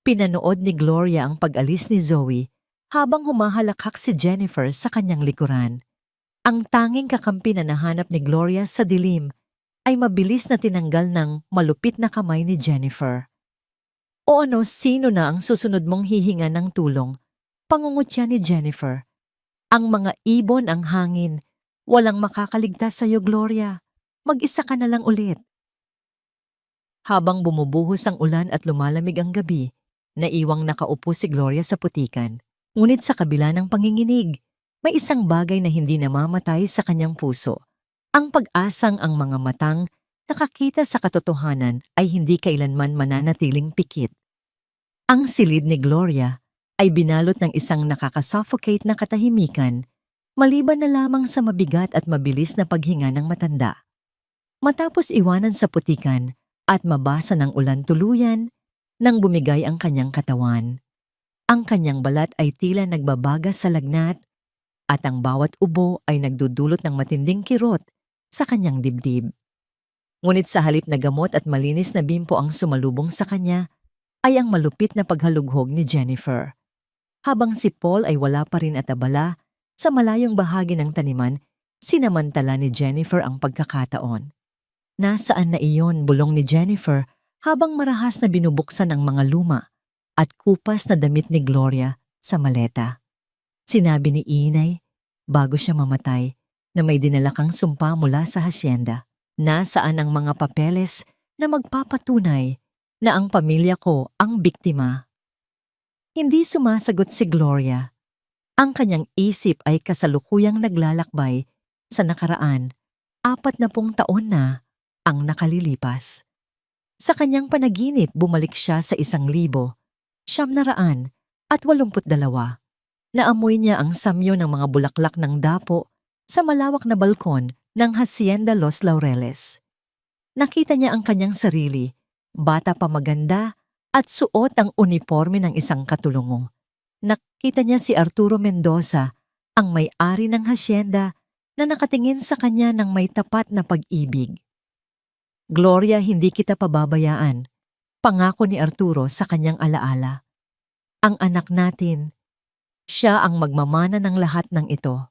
Pinanood ni Gloria ang pag-alis ni Zoe habang humahalakhak si Jennifer sa kanyang likuran. Ang tanging kakampi na nahanap ni Gloria sa dilim ay mabilis na tinanggal ng malupit na kamay ni Jennifer. O ano, sino na ang susunod mong hihinga ng tulong? Pangungutya ni Jennifer. Ang mga ibon ang hangin. Walang makakaligtas sa iyo, Gloria. Mag-isa ka na lang ulit. Habang bumubuhos ang ulan at lumalamig ang gabi, naiwang nakaupo si Gloria sa putikan. Ngunit sa kabila ng panginginig, may isang bagay na hindi namamatay sa kanyang puso. Ang pag-asang ang mga matang nakakita sa katotohanan ay hindi kailanman mananatiling pikit. Ang silid ni Gloria ay binalot ng isang nakakasuffocate na katahimikan, maliban na lamang sa mabigat at mabilis na paghinga ng matanda. Matapos iwanan sa putikan at mabasa ng ulan tuluyan, nang bumigay ang kanyang katawan. Ang kanyang balat ay tila nagbabaga sa lagnat at ang bawat ubo ay nagdudulot ng matinding kirot sa kanyang dibdib. Ngunit sa halip na gamot at malinis na bimpo ang sumalubong sa kanya, ay ang malupit na paghalughog ni Jennifer. Habang si Paul ay wala pa rin at abala, sa malayong bahagi ng taniman, sinamantala ni Jennifer ang pagkakataon. Nasaan na iyon, bulong ni Jennifer habang marahas na binubuksan ang mga luma at kupas na damit ni Gloria sa maleta. Sinabi ni Inay, bago siya mamatay, na may dinala kang sumpa mula sa hasyenda. Nasaan ang mga papeles na magpapatunay na ang pamilya ko ang biktima? Hindi sumasagot si Gloria. Ang kanyang isip ay kasalukuyang naglalakbay sa nakaraan. 40 taon na ang nakalilipas. Sa kanyang panaginip, bumalik siya sa 1,982. Naamoy niya ang samyo ng mga bulaklak ng dapo sa malawak na balkon ng Hacienda Los Laureles. Nakita niya ang kanyang sarili, bata pa maganda at suot ang uniforme ng isang katulungo. Nakita niya si Arturo Mendoza, ang may-ari ng hasyenda na nakatingin sa kanya ng may tapat na pag-ibig. Gloria, hindi kita pababayaan, pangako ni Arturo sa kanyang alaala. Ang anak natin, siya ang magmamana ng lahat ng ito.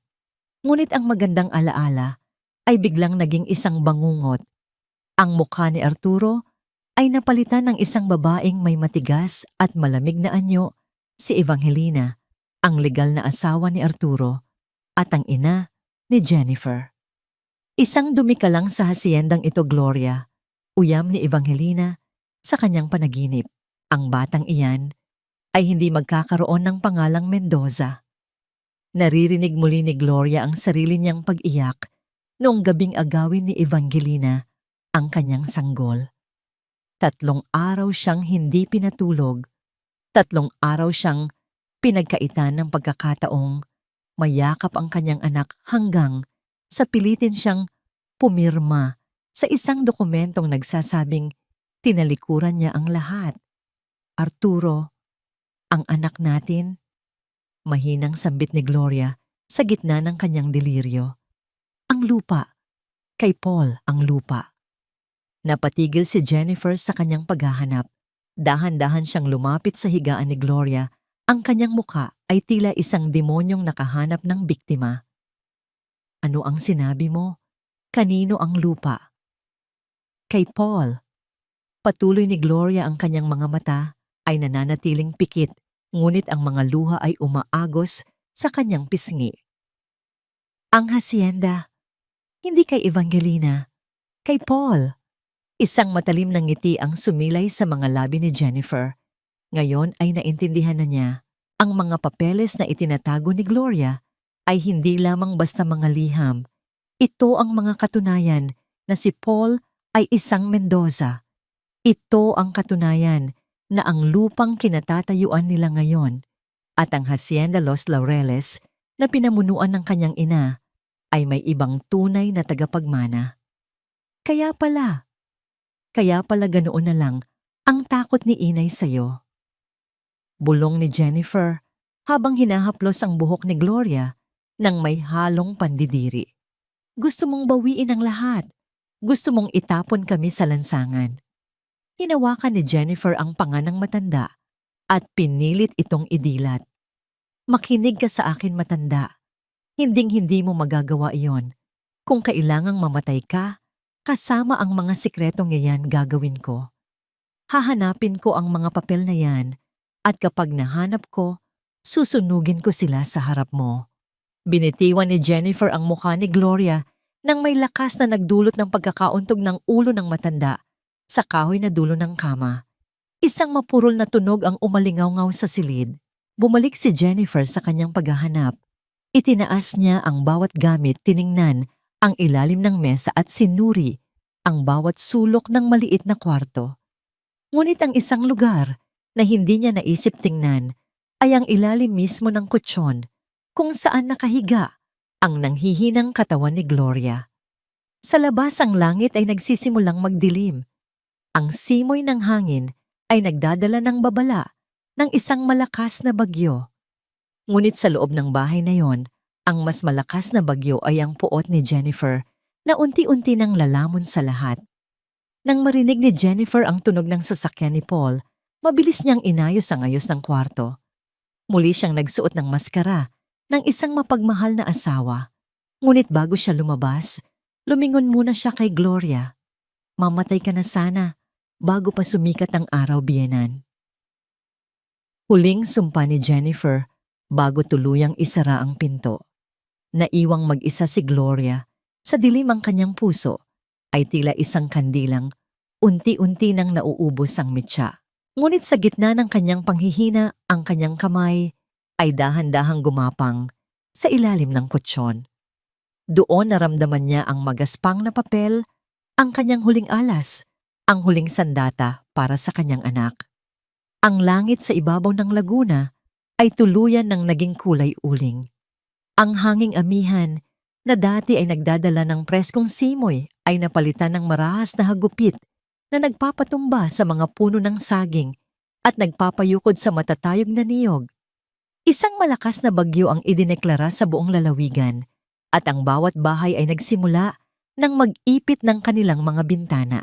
Ngunit ang magandang alaala ay biglang naging isang bangungot. Ang mukha ni Arturo ay napalitan ng isang babaeng may matigas at malamig na anyo, si Evangelina, ang legal na asawa ni Arturo at ang ina ni Jennifer. Isang dumi ka lang sa haciendang ito, Gloria, uyam ni Evangelina sa kanyang panaginip. Ang batang iyan ay hindi magkakaroon ng pangalang Mendoza. Naririnig muli ni Gloria ang sarili niyang pag-iyak noong gabing agawin ni Evangelina ang kanyang sanggol. 3 araw siyang hindi pinatulog. 3 araw siyang pinagkaitan ng pagkakataong mayakap ang kanyang anak hanggang sa pilitin siyang pumirma sa isang dokumentong nagsasabing tinalikuran niya ang lahat. Arturo, ang anak natin, mahinang sambit ni Gloria sa gitna ng kanyang deliryo. Ang lupa, kay Paul ang lupa. Napatigil si Jennifer sa kanyang paghahanap. Dahan-dahan siyang lumapit sa higaan ni Gloria. Ang kanyang muka ay tila isang demonyong nakahanap ng biktima. Ano ang sinabi mo? Kanino ang lupa? Kay Paul. Patuloy ni Gloria, ang kanyang mga mata ay nananatiling pikit, ngunit ang mga luha ay umaagos sa kanyang pisngi. Ang hacienda, hindi kay Evangelina, kay Paul. Isang matalim na ngiti ang sumilay sa mga labi ni Jennifer. Ngayon ay naintindihan na niya. Ang mga papeles na itinatago ni Gloria ay hindi lamang basta mga liham. Ito ang mga katunayan na si Paul ay isang Mendoza. Ito ang katunayan na ang lupang kinatatayuan nila ngayon at ang Hacienda Los Laureles na pinamunuan ng kanyang ina ay may ibang tunay na tagapagmana. Kaya pala ganoon na lang ang takot ni Inay sa'yo. Bulong ni Jennifer habang hinahaplos ang buhok ni Gloria ng may halong pandidiri. Gusto mong bawiin ang lahat. Gusto mong itapon kami sa lansangan. Hinawakan ni Jennifer ang panga ng matanda at pinilit itong idilat. Makinig ka sa akin, matanda. Hinding-hindi mo magagawa iyon. Kung kailangang mamatay ka, kasama ang mga sikretong yayan gagawin ko. Hahanapin ko ang mga papel na yan at kapag nahanap ko, susunugin ko sila sa harap mo. Binitiwan ni Jennifer ang mukha ni Gloria nang may lakas na nagdulot ng pagkakauntog ng ulo ng matanda sa kahoy na dulo ng kama. Isang mapurol na tunog ang umalingaw-ngaw sa silid. Bumalik si Jennifer sa kanyang paghahanap. Itinaas niya ang bawat gamit, tiningnan ang ilalim ng mesa at sinuri ang bawat sulok ng maliit na kwarto. Ngunit ang isang lugar na hindi niya naisip tingnan ay ang ilalim mismo ng kutsyon kung saan nakahiga ang nanghihinang katawan ni Gloria. Sa labas ang langit ay nagsisimulang magdilim. Ang simoy ng hangin ay nagdadala ng babala ng isang malakas na bagyo. Ngunit sa loob ng bahay na yon, ang mas malakas na bagyo ay ang puot ni Jennifer na unti-unti nang lalamon sa lahat. Nang marinig ni Jennifer ang tunog ng sasakyan ni Paul, mabilis niyang inayos ang ayos ng kwarto. Muli siyang nagsuot ng maskara ng isang mapagmahal na asawa. Ngunit bago siya lumabas, lumingon muna siya kay Gloria. Mamatay ka na sana bago pa sumikat ang araw, biyenan. Huling sumpa ni Jennifer bago tuluyang isara ang pinto. Naiwang mag-isa si Gloria, sa dilim ang kanyang puso ay tila isang kandilang unti-unti nang nauubos ang mitya. Ngunit sa gitna ng kanyang panghihina, ang kanyang kamay ay dahan-dahang gumapang sa ilalim ng kutsyon. Doon naramdaman niya ang magaspang na papel, ang kanyang huling alas, ang huling sandata para sa kanyang anak. Ang langit sa ibabaw ng laguna ay tuluyan ng naging kulay uling. Ang hanging amihan na dati ay nagdadala ng preskong simoy ay napalitan ng marahas na hagupit na nagpapatumba sa mga puno ng saging at nagpapayukod sa matatayog na niyog. Isang malakas na bagyo ang idineklara sa buong lalawigan at ang bawat bahay ay nagsimula ng mag-ipit ng kanilang mga bintana.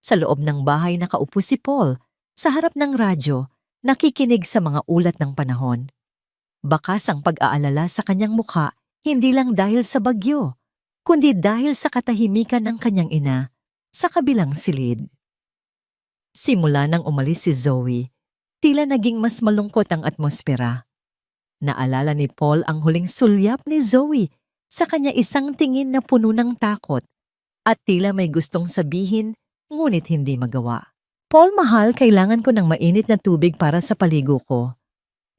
Sa loob ng bahay nakaupo si Paul sa harap ng radyo, nakikinig sa mga ulat ng panahon. Bakas ang pag-aalala sa kanyang mukha hindi lang dahil sa bagyo, kundi dahil sa katahimikan ng kanyang ina sa kabilang silid. Simula nang umalis si Zoe, tila naging mas malungkot ang atmosfera. Naalala ni Paul ang huling sulyap ni Zoe sa kanya, isang tingin na puno ng takot at tila may gustong sabihin ngunit hindi magawa. Paul, mahal, kailangan ko ng mainit na tubig para sa paligo ko.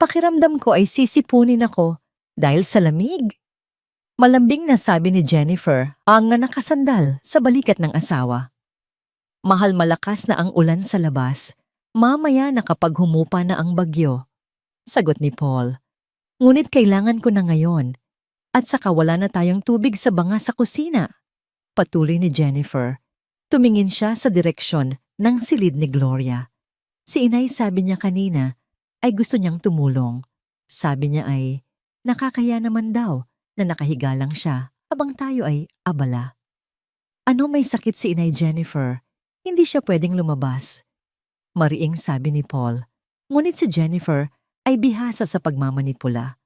Pakiramdam ko ay sisipunin ako dahil sa lamig. Malambing na sabi ni Jennifer ang nakasandal sa balikat ng asawa. Mahal, malakas na ang ulan sa labas. Mamaya na kapag humupa na ang bagyo. Sagot ni Paul. Ngunit kailangan ko na ngayon. At saka wala na tayong tubig sa banga sa kusina. Patuloy ni Jennifer. Tumingin siya sa direksyon ng silid ni Gloria. Si inay, sabi niya kanina, ay gusto niyang tumulong. Sabi niya ay nakakaya naman daw na nakahiga lang siya habang tayo ay abala. Ano, may sakit si inay Jennifer? Hindi siya pwedeng lumabas. Mariing sabi ni Paul. Ngunit si Jennifer ay bihasa sa pagmamanipula.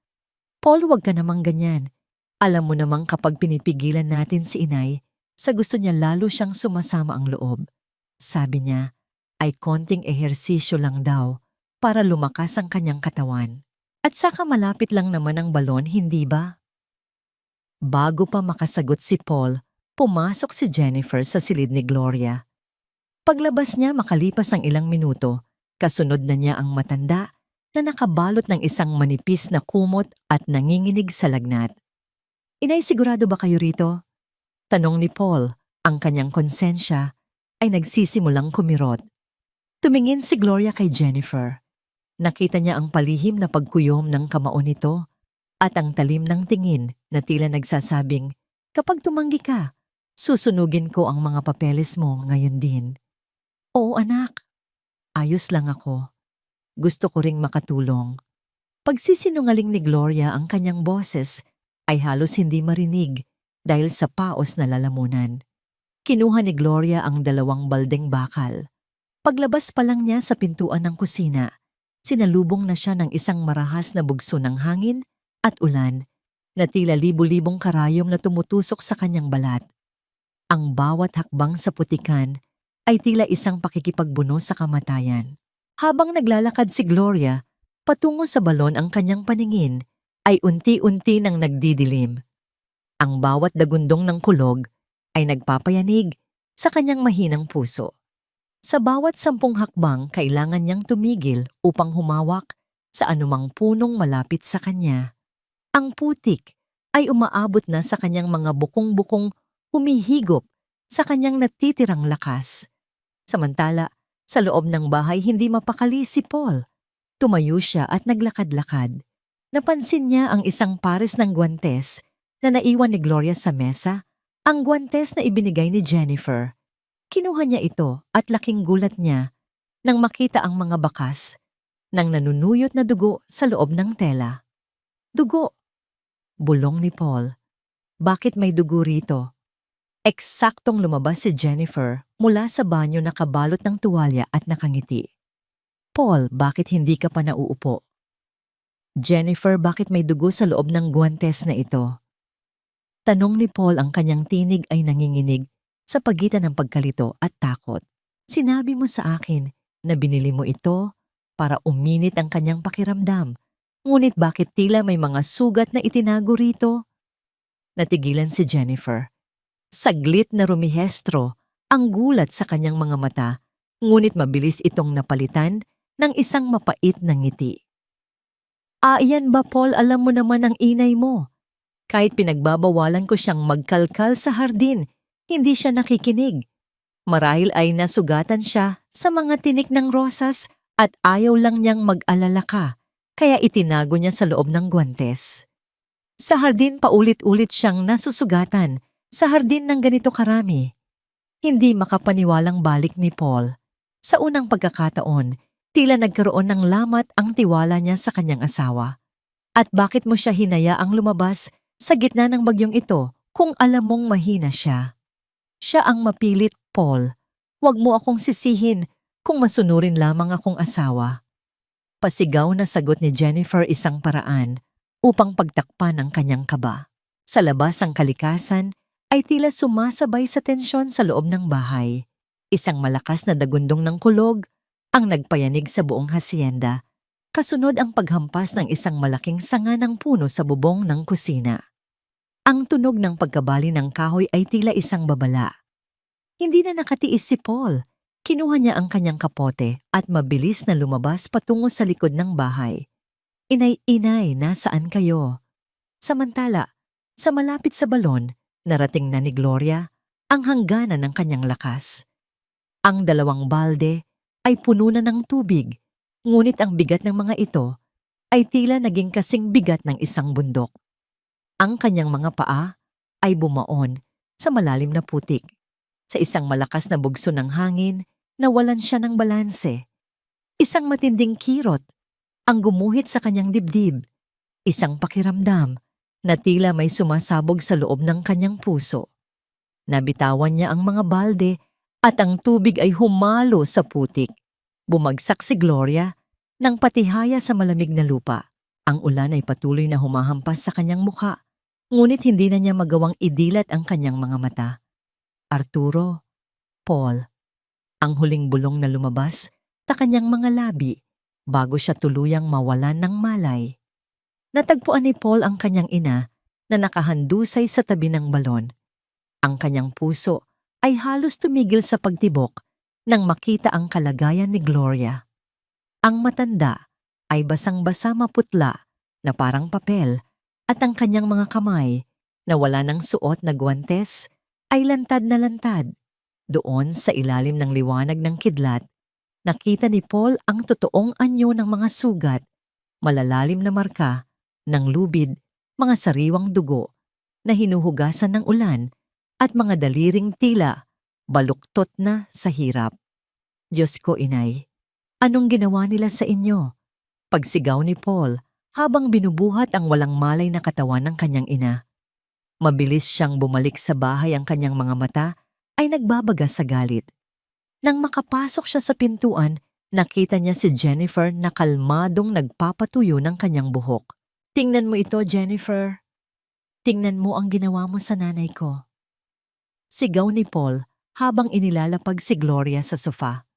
Paul, wag ka namang ganyan. Alam mo namang kapag pinipigilan natin si inay, sa gusto niya lalo siyang sumasama ang loob. Sabi niya ay konting ehersisyo lang daw para lumakas ang kanyang katawan. At saka malapit lang naman ang balon, hindi ba? Bago pa makasagot si Paul, pumasok si Jennifer sa silid ni Gloria. Paglabas niya, makalipas ang ilang minuto, kasunod na niya ang matanda na nakabalot ng isang manipis na kumot at nanginginig sa lagnat. Inay, sigurado ba kayo rito? Tanong ni Paul. Ang kanyang konsensya ay nagsisimulang kumirot. Tumingin si Gloria kay Jennifer. Nakita niya ang palihim na pagkuyom ng kamao nito at ang talim ng tingin na tila nagsasabing, kapag tumanggi ka, susunugin ko ang mga papeles mo ngayon din. Oo anak, ayos lang ako. Gusto ko ring makatulong. Pagsisinungaling ni Gloria ang kanyang boses ay halos hindi marinig dahil sa paos na lalamunan. Kinuha ni Gloria ang 2 baldeng bakal. Paglabas pa lang niya sa pintuan ng kusina, sinalubong na siya ng isang marahas na bugso ng hangin at ulan na tila libu-libong karayom na tumutusok sa kanyang balat. Ang bawat hakbang sa putikan ay tila isang pakikipagbuno sa kamatayan. Habang naglalakad si Gloria, patungo sa balon ang kanyang paningin ay unti-unti nang nagdidilim. Ang bawat dagundong ng kulog ay nagpapayanig sa kanyang mahinang puso. Sa bawat 10 hakbang, kailangan niyang tumigil upang humawak sa anumang punong malapit sa kanya. Ang putik ay umaabot na sa kanyang mga bukong-bukong humihigop sa kanyang natitirang lakas. Samantala, sa loob ng bahay hindi mapakali si Paul. Tumayo siya at naglakad-lakad. Napansin niya ang isang pares ng guwantes na naiwan ni Gloria sa mesa, ang guwantes na ibinigay ni Jennifer. Kinuha niya ito at laking gulat niya nang makita ang mga bakas ng nanunuyot na dugo sa loob ng tela. Dugo! Bulong ni Paul. Bakit may dugo rito? Eksaktong lumabas si Jennifer mula sa banyo na kabalot ng tuwalya at nakangiti. Paul, bakit hindi ka pa nauupo? Jennifer, bakit may dugo sa loob ng guwantes na ito? Tanong ni Paul, ang kanyang tinig ay nanginginig sa pagitan ng pagkalito at takot. Sinabi mo sa akin na binili mo ito para uminit ang kanyang pakiramdam. Ngunit bakit tila may mga sugat na itinago rito? Natigilan si Jennifer. Saglit na rumihestro ang gulat sa kanyang mga mata, ngunit mabilis itong napalitan ng isang mapait na ngiti. Iyan ba, Paul, alam mo naman ang inay mo? Kahit pinagbabawalan ko siyang magkalkal sa hardin, hindi siya nakikinig. Marahil ay nasugatan siya sa mga tinik ng rosas at ayaw lang niyang mag-alala ka, kaya itinago niya sa loob ng guwantes. Sa hardin paulit-ulit siyang nasusugatan, sa hardin ng ganito karami. Hindi makapaniwalang balik ni Paul. Sa unang pagkakataon, tila nagkaroon ng lamat ang tiwala niya sa kanyang asawa. At bakit mo siya hinayaang lumabas sa gitna ng bagyong ito kung alam mong mahina siya? Siya ang mapilit, Paul. Huwag mo akong sisihin kung masunurin lamang akong asawa. Pasigaw na sagot ni Jennifer, isang paraan upang pagtakpan ang kanyang kaba. Sa labas ang kalikasan ay tila sumasabay sa tensyon sa loob ng bahay. Isang malakas na dagundong ng kulog ang nagpayanig sa buong hasyenda. Kasunod ang paghampas ng isang malaking sanga ng puno sa bubong ng kusina. Ang tunog ng pagkabali ng kahoy ay tila isang babala. Hindi na nakatiis si Paul. Kinuha niya ang kanyang kapote at mabilis na lumabas patungo sa likod ng bahay. Inay, nasaan kayo? Samantala, sa malapit sa balon, narating na ni Gloria ang hangganan ng kanyang lakas. Ang 2 balde ay puno na ng tubig, ngunit ang bigat ng mga ito ay tila naging kasing bigat ng isang bundok. Ang kanyang mga paa ay bumaon sa malalim na putik. Sa isang malakas na bugso ng hangin, nawalan siya ng balanse. Isang matinding kirot ang gumuhit sa kanyang dibdib. Isang pakiramdam na tila may sumasabog sa loob ng kanyang puso. Nabitawan niya ang mga balde at ang tubig ay humalo sa putik. Bumagsak si Gloria nang patihaya sa malamig na lupa. Ang ulan ay patuloy na humahampas sa kanyang mukha, ngunit hindi na niya magawang idilat ang kanyang mga mata. Arturo, Paul, ang huling bulong na lumabas sa kanyang mga labi bago siya tuluyang mawalan ng malay. Natagpuan ni Paul ang kanyang ina na nakahandusay sa tabi ng balon. Ang kanyang puso ay halos tumigil sa pagtibok nang makita ang kalagayan ni Gloria. Ang matanda ay basang-basa, maputla na parang papel, at ang kanyang mga kamay na wala ng suot na guwantes ay lantad na lantad. Doon sa ilalim ng liwanag ng kidlat, nakita ni Paul ang totoong anyo ng mga sugat, malalalim na marka ng lubid, mga sariwang dugo na hinuhugasan ng ulan at mga daliring tila baluktot na sa hirap. Diyos ko, inay, anong ginawa nila sa inyo? Pagsigaw ni Paul habang binubuhat ang walang malay na katawan ng kanyang ina. Mabilis siyang bumalik sa bahay, ang kanyang mga mata ay nagbabaga sa galit. Nang makapasok siya sa pintuan, nakita niya si Jennifer na kalmadong nagpapatuyo ng kanyang buhok. "Tingnan mo ito, Jennifer. Tingnan mo ang ginawa mo sa nanay ko." Sigaw ni Paul habang inilalapag si Gloria sa sofa.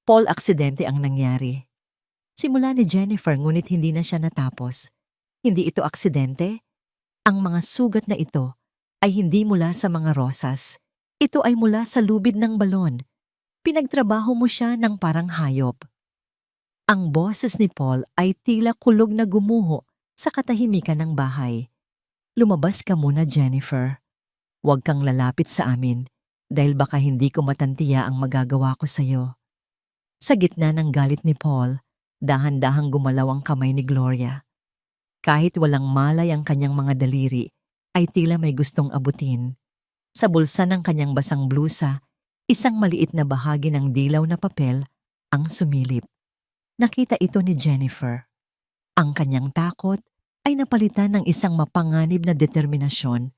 "Paul, aksidente ang nangyari." Simula ni Jennifer, ngunit hindi na siya natapos. "Hindi ito aksidente. Ang mga sugat na ito ay hindi mula sa mga rosas. Ito ay mula sa lubid ng balon. Pinagtrabaho mo siya ng parang hayop." Ang boses ni Paul ay tila kulog na gumuho sa katahimikan ng bahay. "Lumabas ka muna, Jennifer. Huwag kang lalapit sa amin dahil baka hindi ko matantiya ang magagawa ko sa'yo." Sa gitna ng galit ni Paul, dahan-dahang gumalaw ang kamay ni Gloria. Kahit walang malay ang kanyang mga daliri, ay tila may gustong abutin. Sa bulsa ng kanyang basang blusa, isang maliit na bahagi ng dilaw na papel ang sumilip. Nakita ito ni Jennifer. Ang kanyang takot ay napalitan ng isang mapanganib na determinasyon.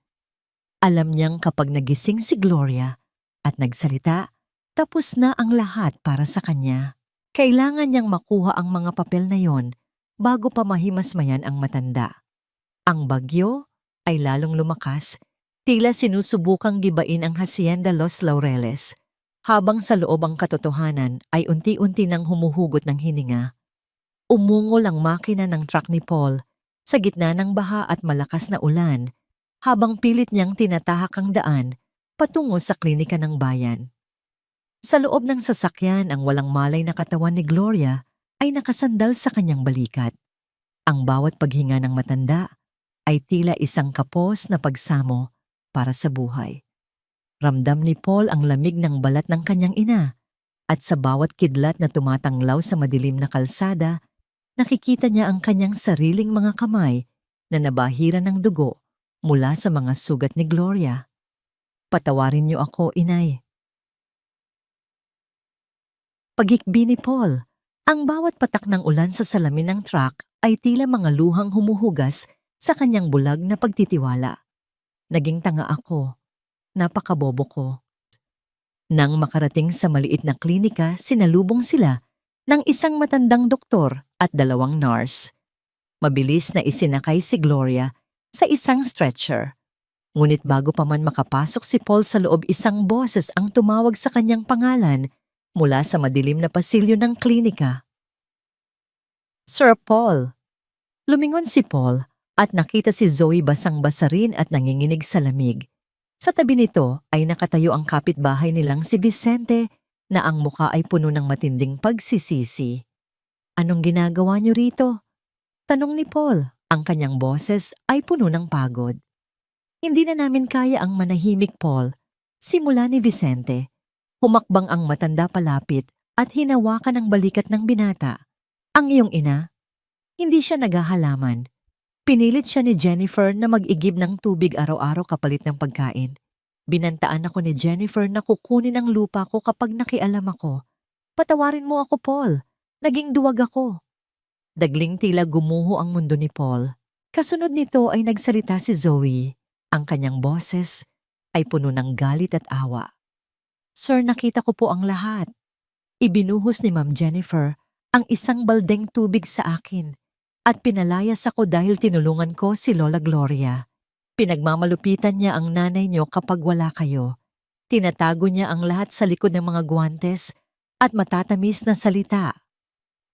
Alam niyang kapag nagising si Gloria at nagsalita, tapos na ang lahat para sa kanya. Kailangan niyang makuha ang mga papel na yon bago pa mahimasmayan ang matanda. Ang bagyo ay lalong lumakas, tila sinusubukang gibain ang Hacienda Los Laureles, habang sa loob ang katotohanan ay unti-unti nang humuhugot ng hininga. Umungol ang makina ng truck ni Paul sa gitna ng baha at malakas na ulan, habang pilit niyang tinatahak ang daan patungo sa klinika ng bayan. Sa loob ng sasakyan, ang walang malay na katawan ni Gloria ay nakasandal sa kanyang balikat. Ang bawat paghinga ng matanda ay tila isang kapos na pagsamo para sa buhay. Ramdam ni Paul ang lamig ng balat ng kanyang ina, at sa bawat kidlat na tumatanglaw sa madilim na kalsada, nakikita niya ang kanyang sariling mga kamay na nabahiran ng dugo mula sa mga sugat ni Gloria. "Patawarin niyo ako, inay." Paghikbi ni Paul, ang bawat patak ng ulan sa salamin ng truck ay tila mga luhang humuhugas sa kanyang bulag na pagtitiwala. "Naging tanga ako. Napakabobo ko." Nang makarating sa maliit na klinika, sinalubong sila ng isang matandang doktor at 2 nurse. Mabilis na isinakay si Gloria sa isang stretcher. Ngunit bago pa man makapasok si Paul sa loob, isang boses ang tumawag sa kanyang pangalan mula sa madilim na pasilyo ng klinika. "Sir Paul." Lumingon si Paul at nakita si Zoe basang-basa rin at nanginginig sa lamig. Sa tabi nito ay nakatayo ang kapitbahay nilang si Vicente na ang muka ay puno ng matinding pagsisisi. "Anong ginagawa niyo rito?" tanong ni Paul. Ang kanyang boses ay puno ng pagod. "Hindi na namin kaya ang manahimik, Paul." Simula ni Vicente. Humakbang ang matanda palapit at hinawakan ang balikat ng binata. "Ang iyong ina?" Hindi siya naghahalaman. Pinilit siya ni Jennifer na mag-igib ng tubig araw-araw kapalit ng pagkain. "Binantaan ako ni Jennifer na kukunin ang lupa ko kapag nakialam ako. Patawarin mo ako, Paul. Naging duwag ako." Dagling tila gumuho ang mundo ni Paul. Kasunod nito ay nagsalita si Zoe. Ang kanyang boses ay puno ng galit at awa. "Sir, nakita ko po ang lahat." Ibinuhos ni Ma'am Jennifer ang isang baldeng tubig sa akin at pinalayas ako dahil tinulungan ko si Lola Gloria. Pinagmamalupitan niya ang nanay niyo kapag wala kayo. Tinatago niya ang lahat sa likod ng mga guwantes at matatamis na salita.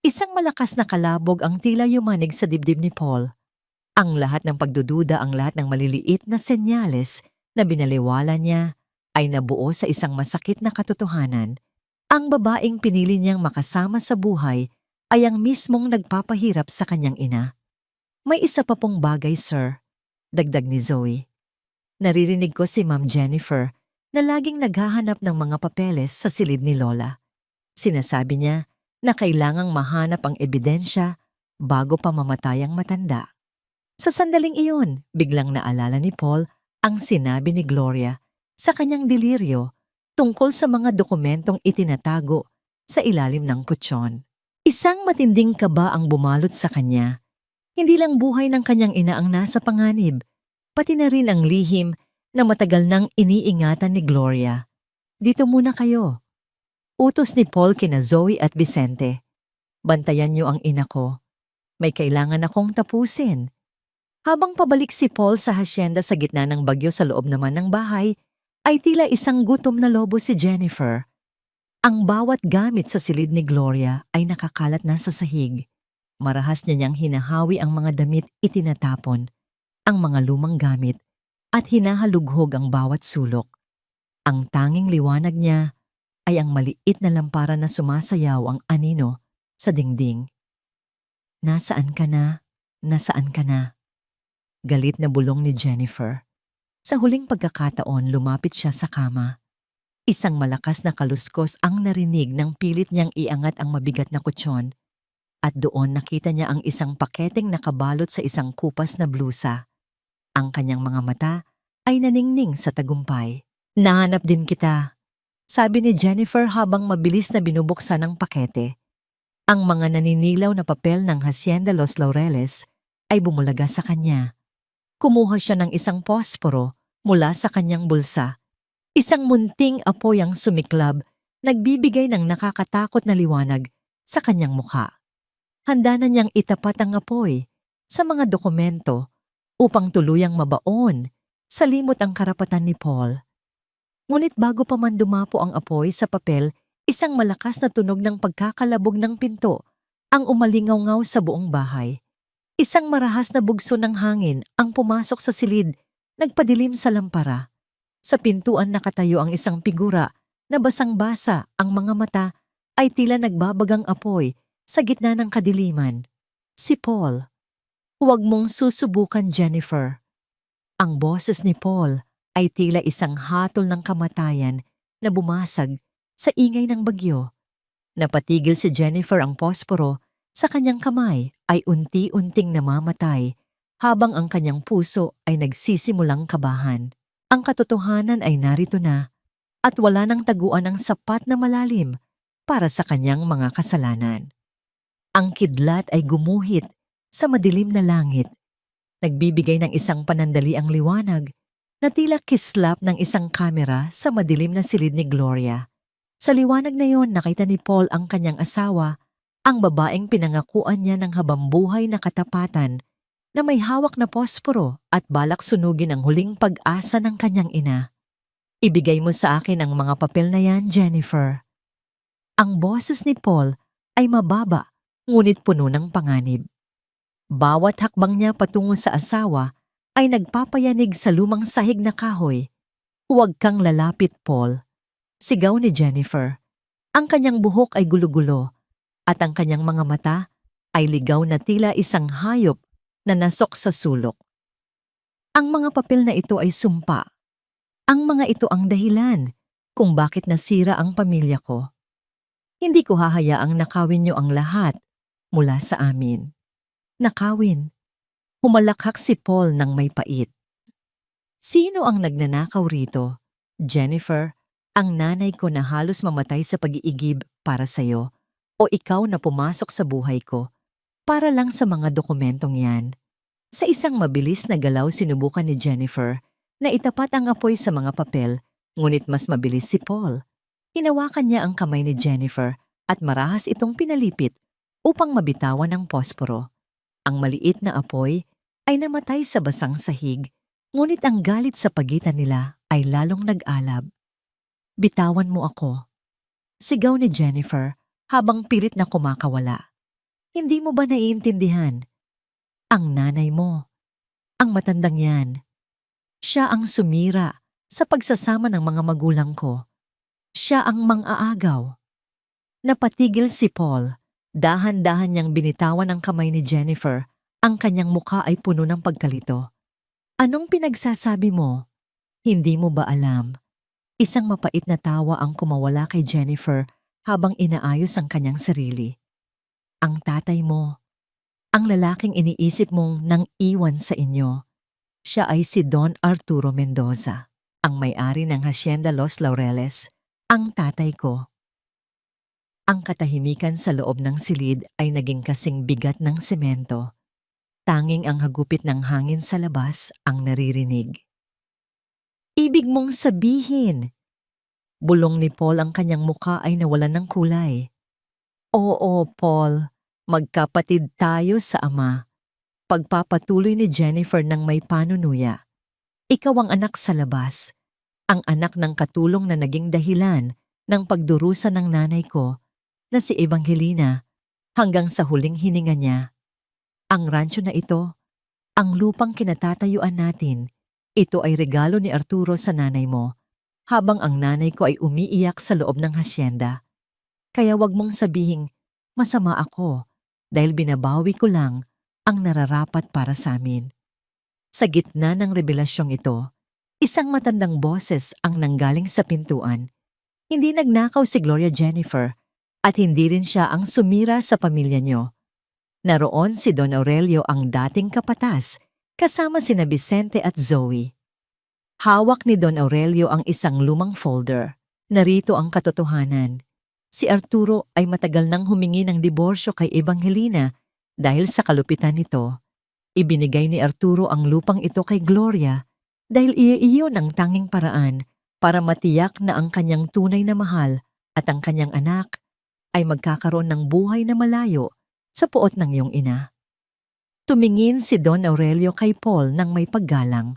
Isang malakas na kalabog ang tila yumanig sa dibdib ni Paul. Ang lahat ng pagdududa, ang lahat ng maliliit na senyales na binaliwala niya ay nabuo sa isang masakit na katotohanan. Ang babaeng pinili niyang makasama sa buhay ay ang mismong nagpapahirap sa kanyang ina. "May isa pa pong bagay, sir," dagdag ni Zoe. "Naririnig ko si Ma'am Jennifer na laging naghahanap ng mga papeles sa silid ni Lola. Sinasabi niya na kailangang mahanap ang ebidensya bago pa mamatay ang matanda." Sa sandaling iyon, biglang naalala ni Paul ang sinabi ni Gloria sa kanyang deliryo tungkol sa mga dokumentong itinatago sa ilalim ng kutsyon. Isang matinding kaba ang bumalot sa kanya. Hindi lang buhay ng kanyang ina ang nasa panganib, pati na rin ang lihim na matagal nang iniingatan ni Gloria. Dito muna kayo. Utos ni Paul kina Zoe at Vicente. Bantayan niyo ang ina ko. May kailangan akong tapusin. Habang pabalik si Paul sa hasyenda sa gitna ng bagyo sa loob naman ng bahay, ay tila isang gutom na lobo si Jennifer. Ang bawat gamit sa silid ni Gloria ay nakakalat na sa sahig. Marahas niya niyang hinahawi ang mga damit itinatapon, ang mga lumang gamit, at hinahalughog ang bawat sulok. Ang tanging liwanag niya ay ang maliit na lampara na sumasayaw ang anino sa dingding. Nasaan ka na? Nasaan ka na? Galit na bulong ni Jennifer. Sa huling pagkakataon, lumapit siya sa kama. Isang malakas na kaluskos ang narinig ng pilit niyang iangat ang mabigat na kutsyon. At doon nakita niya ang isang paketeng nakabalot sa isang kupas na blusa. Ang kanyang mga mata ay naningning sa tagumpay. Nahanap din kita, sabi ni Jennifer habang mabilis na binubuksan ang pakete. Ang mga naninilaw na papel ng Hacienda Los Laureles ay bumulaga sa kanya. Kumuha siya ng isang posporo mula sa kanyang bulsa. Isang munting apoy ang sumiklab, nagbibigay ng nakakatakot na liwanag sa kanyang mukha. Handa na niyang itapat ang apoy sa mga dokumento upang tuluyang mabaon sa limot ang karapatan ni Paul. Ngunit bago pa man dumapo ang apoy sa papel, isang malakas na tunog ng pagkakalabog ng pinto ang umalingaw-ngaw sa buong bahay. Isang marahas na bugso ng hangin ang pumasok sa silid, nagpadilim sa lampara. Sa pintuan nakatayo ang isang figura na basang-basa, ang mga mata ay tila nagbabagang apoy sa gitna ng kadiliman. Si Paul. Huwag mong susubukan, Jennifer. Ang boses ni Paul ay tila isang hatol ng kamatayan na bumasag sa ingay ng bagyo. Napatigil si Jennifer ang posporo sa kanyang kamay ay unti-unting namamatay habang ang kanyang puso ay nagsisimulang kabahan. Ang katotohanan ay narito na at wala nang taguan ng sapat na malalim para sa kanyang mga kasalanan. Ang kidlat ay gumuhit sa madilim na langit, nagbibigay ng isang panandaliang liwanag na tila kislap ng isang kamera sa madilim na silid ni Gloria. Sa liwanag na yon nakita ni Paul ang kanyang asawa, ang babaeng pinangakuan niya ng habambuhay na katapatan na may hawak na posporo at balak sunugin ang huling pag-asa ng kanyang ina. Ibigay mo sa akin ang mga papel na yan, Jennifer. Ang boses ni Paul ay mababa ngunit puno ng panganib. Bawat hakbang niya patungo sa asawa ay nagpapayanig sa lumang sahig na kahoy. Huwag kang lalapit, Paul. Sigaw ni Jennifer. Ang kanyang buhok ay gulo-gulo at ang kanyang mga mata ay ligaw na tila isang hayop na nasok sa sulok. Ang mga papel na ito ay sumpa. Ang mga ito ang dahilan kung bakit nasira ang pamilya ko. Hindi ko hahayaang nakawin niyo ang lahat mula sa amin. Nakawin. Humalakhak si Paul ng may pait. Sino ang nagnanakaw rito? Jennifer, ang nanay ko na halos mamatay sa pag-iigib para sa'yo, o ikaw na pumasok sa buhay ko para lang sa mga dokumentong yan. Sa isang mabilis na galaw sinubukan ni Jennifer na itapat ang apoy sa mga papel, ngunit mas mabilis si Paul. Hinawakan niya ang kamay ni Jennifer at marahas itong pinalipit upang mabitawan ang posporo. Ang maliit na apoy ay namatay sa basang sahig, ngunit ang galit sa pagitan nila ay lalong nag-alab. Bitawan mo ako. Sigaw ni Jennifer habang pilit na kumakawala. Hindi mo ba naiintindihan? Ang nanay mo, ang matandang yan. Siya ang sumira sa pagsasama ng mga magulang ko. Siya ang mang-aagaw. Napatigil si Paul. Dahan-dahan niyang binitawan ang kamay ni Jennifer. Ang kanyang mukha ay puno ng pagkalito. Anong pinagsasabi mo? Hindi mo ba alam? Isang mapait na tawa ang kumawala kay Jennifer habang inaayos ang kanyang sarili. Ang tatay mo, ang lalaking iniisip mong nang iwan sa inyo, siya ay si Don Arturo Mendoza, ang may-ari ng Hacienda Los Laureles, ang tatay ko. Ang katahimikan sa loob ng silid ay naging kasing bigat ng semento. Tanging ang hagupit ng hangin sa labas ang naririnig. Ibig mong sabihin, bulong ni Paul, ang kanyang muka ay nawalan ng kulay. Oo, Paul, magkapatid tayo sa ama. Pagpapatuloy ni Jennifer ng may panunuya. Ikaw ang anak sa labas, ang anak ng katulong na naging dahilan ng pagdurusa ng nanay ko na si Evangelina hanggang sa huling hininga niya. Ang rancho na ito, ang lupang kinatatayuan natin, ito ay regalo ni Arturo sa nanay mo, habang ang nanay ko ay umiiyak sa loob ng hasyenda. Kaya wag mong sabihing, masama ako, dahil binabawi ko lang ang nararapat para sa amin. Sa gitna ng revelasyong ito, isang matandang boses ang nanggaling sa pintuan. Hindi nagnakaw si Gloria Jennifer at hindi rin siya ang sumira sa pamilya niyo. Naroon si Don Aurelio, ang dating kapatas, kasama sina Vicente at Zoe. Hawak ni Don Aurelio ang isang lumang folder. Narito ang katotohanan. Si Arturo ay matagal nang humingi ng diborsyo kay Evangelina dahil sa kalupitan nito. Ibinigay ni Arturo ang lupang ito kay Gloria dahil iyon ang tanging paraan para matiyak na ang kanyang tunay na mahal at ang kanyang anak ay magkakaroon ng buhay na malayo sa puot ng iyong ina. Tumingin si Don Aurelio kay Paul ng may paggalang.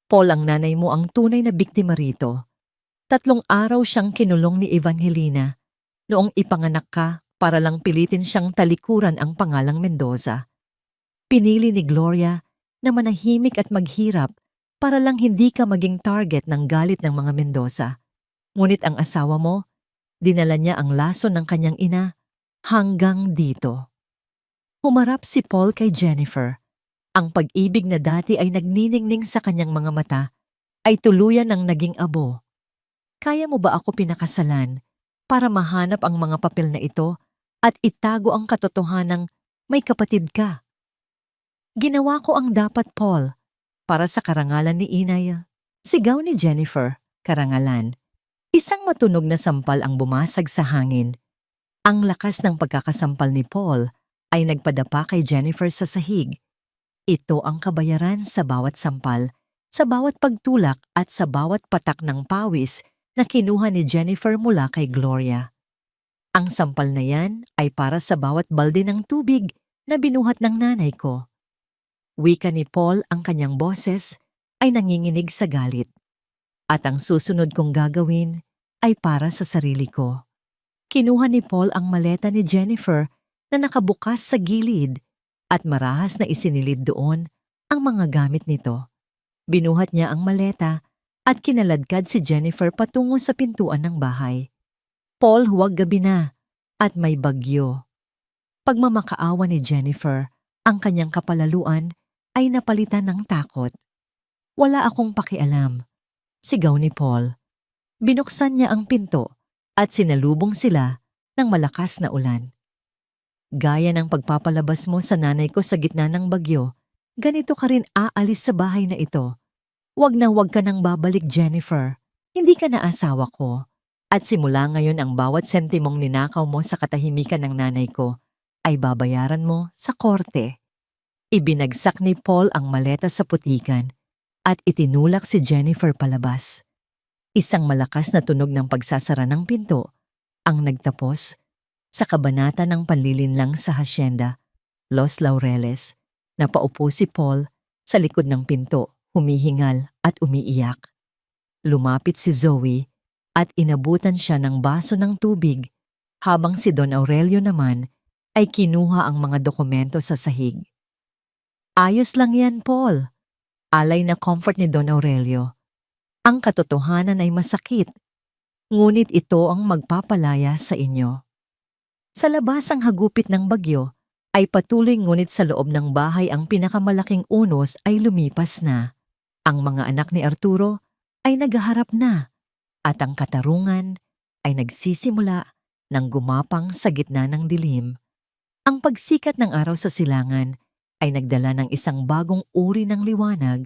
Paul, ang nanay mo ang tunay na biktima rito. 3 araw siyang kinulong ni Evangelina noong ipanganak ka para lang pilitin siyang talikuran ang pangalang Mendoza. Pinili ni Gloria na manahimik at maghirap para lang hindi ka maging target ng galit ng mga Mendoza. Ngunit ang asawa mo, dinala niya ang laso ng kanyang ina hanggang dito. Humarap si Paul kay Jennifer. Ang pag-ibig na dati ay nagniningning sa kanyang mga mata ay tuluyan ng naging abo. Kaya mo ba ako pinakasalan para mahanap ang mga papel na ito at itago ang katotohanang may kapatid ka? Ginawa ko ang dapat, Paul, para sa karangalan ni inay. Sigaw ni Jennifer, karangalan. Isang matunog na sampal ang bumasag sa hangin. Ang lakas ng pagkakasampal ni Paul ay nagpadapa kay Jennifer sa sahig. Ito ang kabayaran sa bawat sampal, sa bawat pagtulak at sa bawat patak ng pawis na kinuha ni Jennifer mula kay Gloria. Ang sampal na yan ay para sa bawat balde ng tubig na binuhat ng nanay ko. Wika ni Paul, ang kanyang boses ay nanginginig sa galit. At ang susunod kong gagawin ay para sa sarili ko. Kinuha ni Paul ang maleta ni Jennifer na nakabukas sa gilid at marahas na isinilid doon ang mga gamit nito. Binuhat niya ang maleta at kinaladkad si Jennifer patungo sa pintuan ng bahay. Paul, huwag gabi na at may bagyo. Pagmamakaawa ni Jennifer, ang kanyang kapalaluan ay napalitan ng takot. Wala akong pakialam, sigaw ni Paul. Binuksan niya ang pinto at sinalubong sila ng malakas na ulan. Gaya ng pagpapalabas mo sa nanay ko sa gitna ng bagyo, ganito ka rin aalis sa bahay na ito. Wag na wag ka nang babalik, Jennifer. Hindi ka na asawa ko. At simula ngayon ang bawat sentimong ninakaw mo sa katahimikan ng nanay ko ay babayaran mo sa korte. Ibinagsak ni Paul ang maleta sa putikan at itinulak si Jennifer palabas. Isang malakas na tunog ng pagsasara ng pinto ang nagtapos sa kabanata ng panlilinlang sa hasyenda, Los Laureles. Napaupo si Paul sa likod ng pinto, humihingal at umiiyak. Lumapit si Zoe at inabutan siya ng baso ng tubig habang si Don Aurelio naman ay kinuha ang mga dokumento sa sahig. Ayos lang yan, Paul. Alay na comfort ni Don Aurelio. Ang katotohanan ay masakit, ngunit ito ang magpapalaya sa inyo. Sa labas ang hagupit ng bagyo ay patuloy, ngunit sa loob ng bahay ang pinakamalaking unos ay lumipas na. Ang mga anak ni Arturo ay naghaharap na at ang katarungan ay nagsisimula ng gumapang sa gitna ng dilim. Ang pagsikat ng araw sa silangan ay nagdala ng isang bagong uri ng liwanag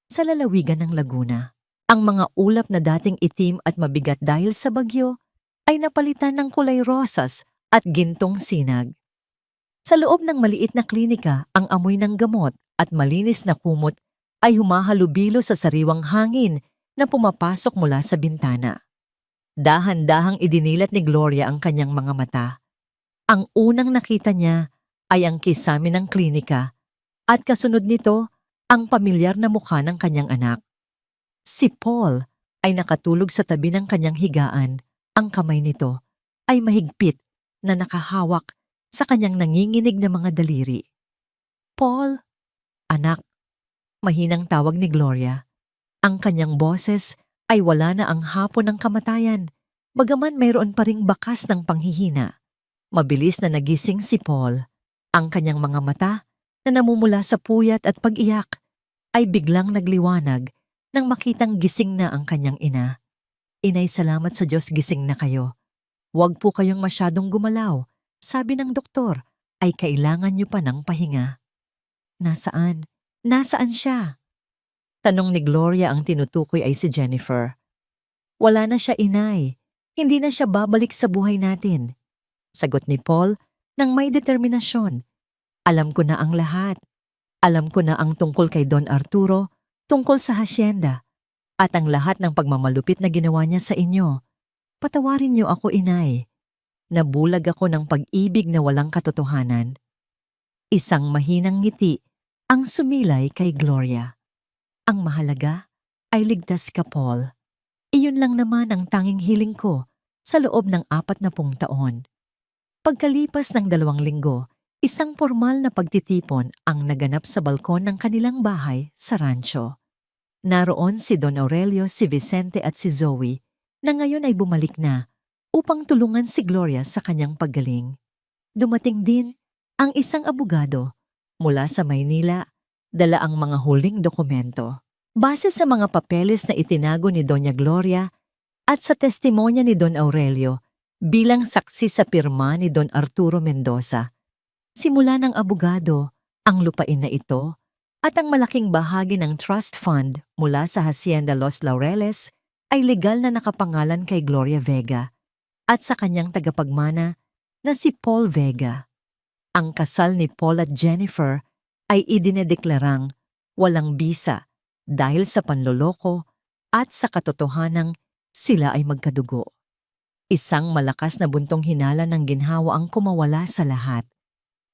sa lalawigan ng Laguna. Ang mga ulap na dating itim at mabigat dahil sa bagyo ay napalitan ng kulay rosas at gintong sinag. Sa loob ng maliit na klinika, ang amoy ng gamot at malinis na kumot ay humahalubilo sa sariwang hangin na pumapasok mula sa bintana. Dahan-dahang idinilat ni Gloria ang kanyang mga mata. Ang unang nakita niya ay ang kisame ng klinika at kasunod nito ang pamilyar na mukha ng kanyang anak. Si Paul ay nakatulog sa tabi ng kanyang higaan. Ang kamay nito ay mahigpit na nakahawak sa kanyang nanginginig na mga daliri. Paul, anak, mahinang tawag ni Gloria. Ang kanyang boses ay wala na ang hapon ng kamatayan, bagaman mayroon pa ring bakas ng panghihina. Mabilis na nagising si Paul. Ang kanyang mga mata na namumula sa puyat at pag-iyak ay biglang nagliwanag nang makitang gising na ang kanyang ina. Inay, salamat sa Diyos, gising na kayo. Huwag po kayong masyadong gumalaw. Sabi ng doktor ay kailangan niyo pa ng pahinga. Nasaan? Nasaan siya? Tanong ni Gloria. Ang tinutukoy ay si Jennifer. Wala na siya, inay. Hindi na siya babalik sa buhay natin. Sagot ni Paul nang may determinasyon. Alam ko na ang lahat. Alam ko na ang tungkol kay Don Arturo, tungkol sa hasyenda, at ang lahat ng pagmamalupit na ginawa niya sa inyo. Patawarin niyo ako, inay. Nabulag ako ng pag-ibig na walang katotohanan. Isang mahinang ngiti ang sumilay kay Gloria. Ang mahalaga ay ligtas ka, Paul. Iyon lang naman ang tanging hiling ko sa loob ng 40 taon. Pagkalipas ng 2 linggo, isang formal na pagtitipon ang naganap sa balkon ng kanilang bahay sa rancho. Naroon si Don Aurelio, si Vicente at si Zoe na ngayon ay bumalik na upang tulungan si Gloria sa kanyang paggaling. Dumating din ang isang abogado mula sa Maynila, dala ang mga huling dokumento. Base sa mga papeles na itinago ni Doña Gloria at sa testimonya ni Don Aurelio bilang saksi sa pirma ni Don Arturo Mendoza, simula ng abogado, ang lupain na ito at ang malaking bahagi ng trust fund mula sa Hacienda Los Laureles ay legal na nakapangalan kay Gloria Vega at sa kanyang tagapagmana na si Paul Vega. Ang kasal ni Paul at Jennifer ay idinedeklarang walang bisa dahil sa panloloko at sa katotohanang sila ay magkadugo. Isang malakas na buntong hinala ng ginhawa ang kumawala sa lahat.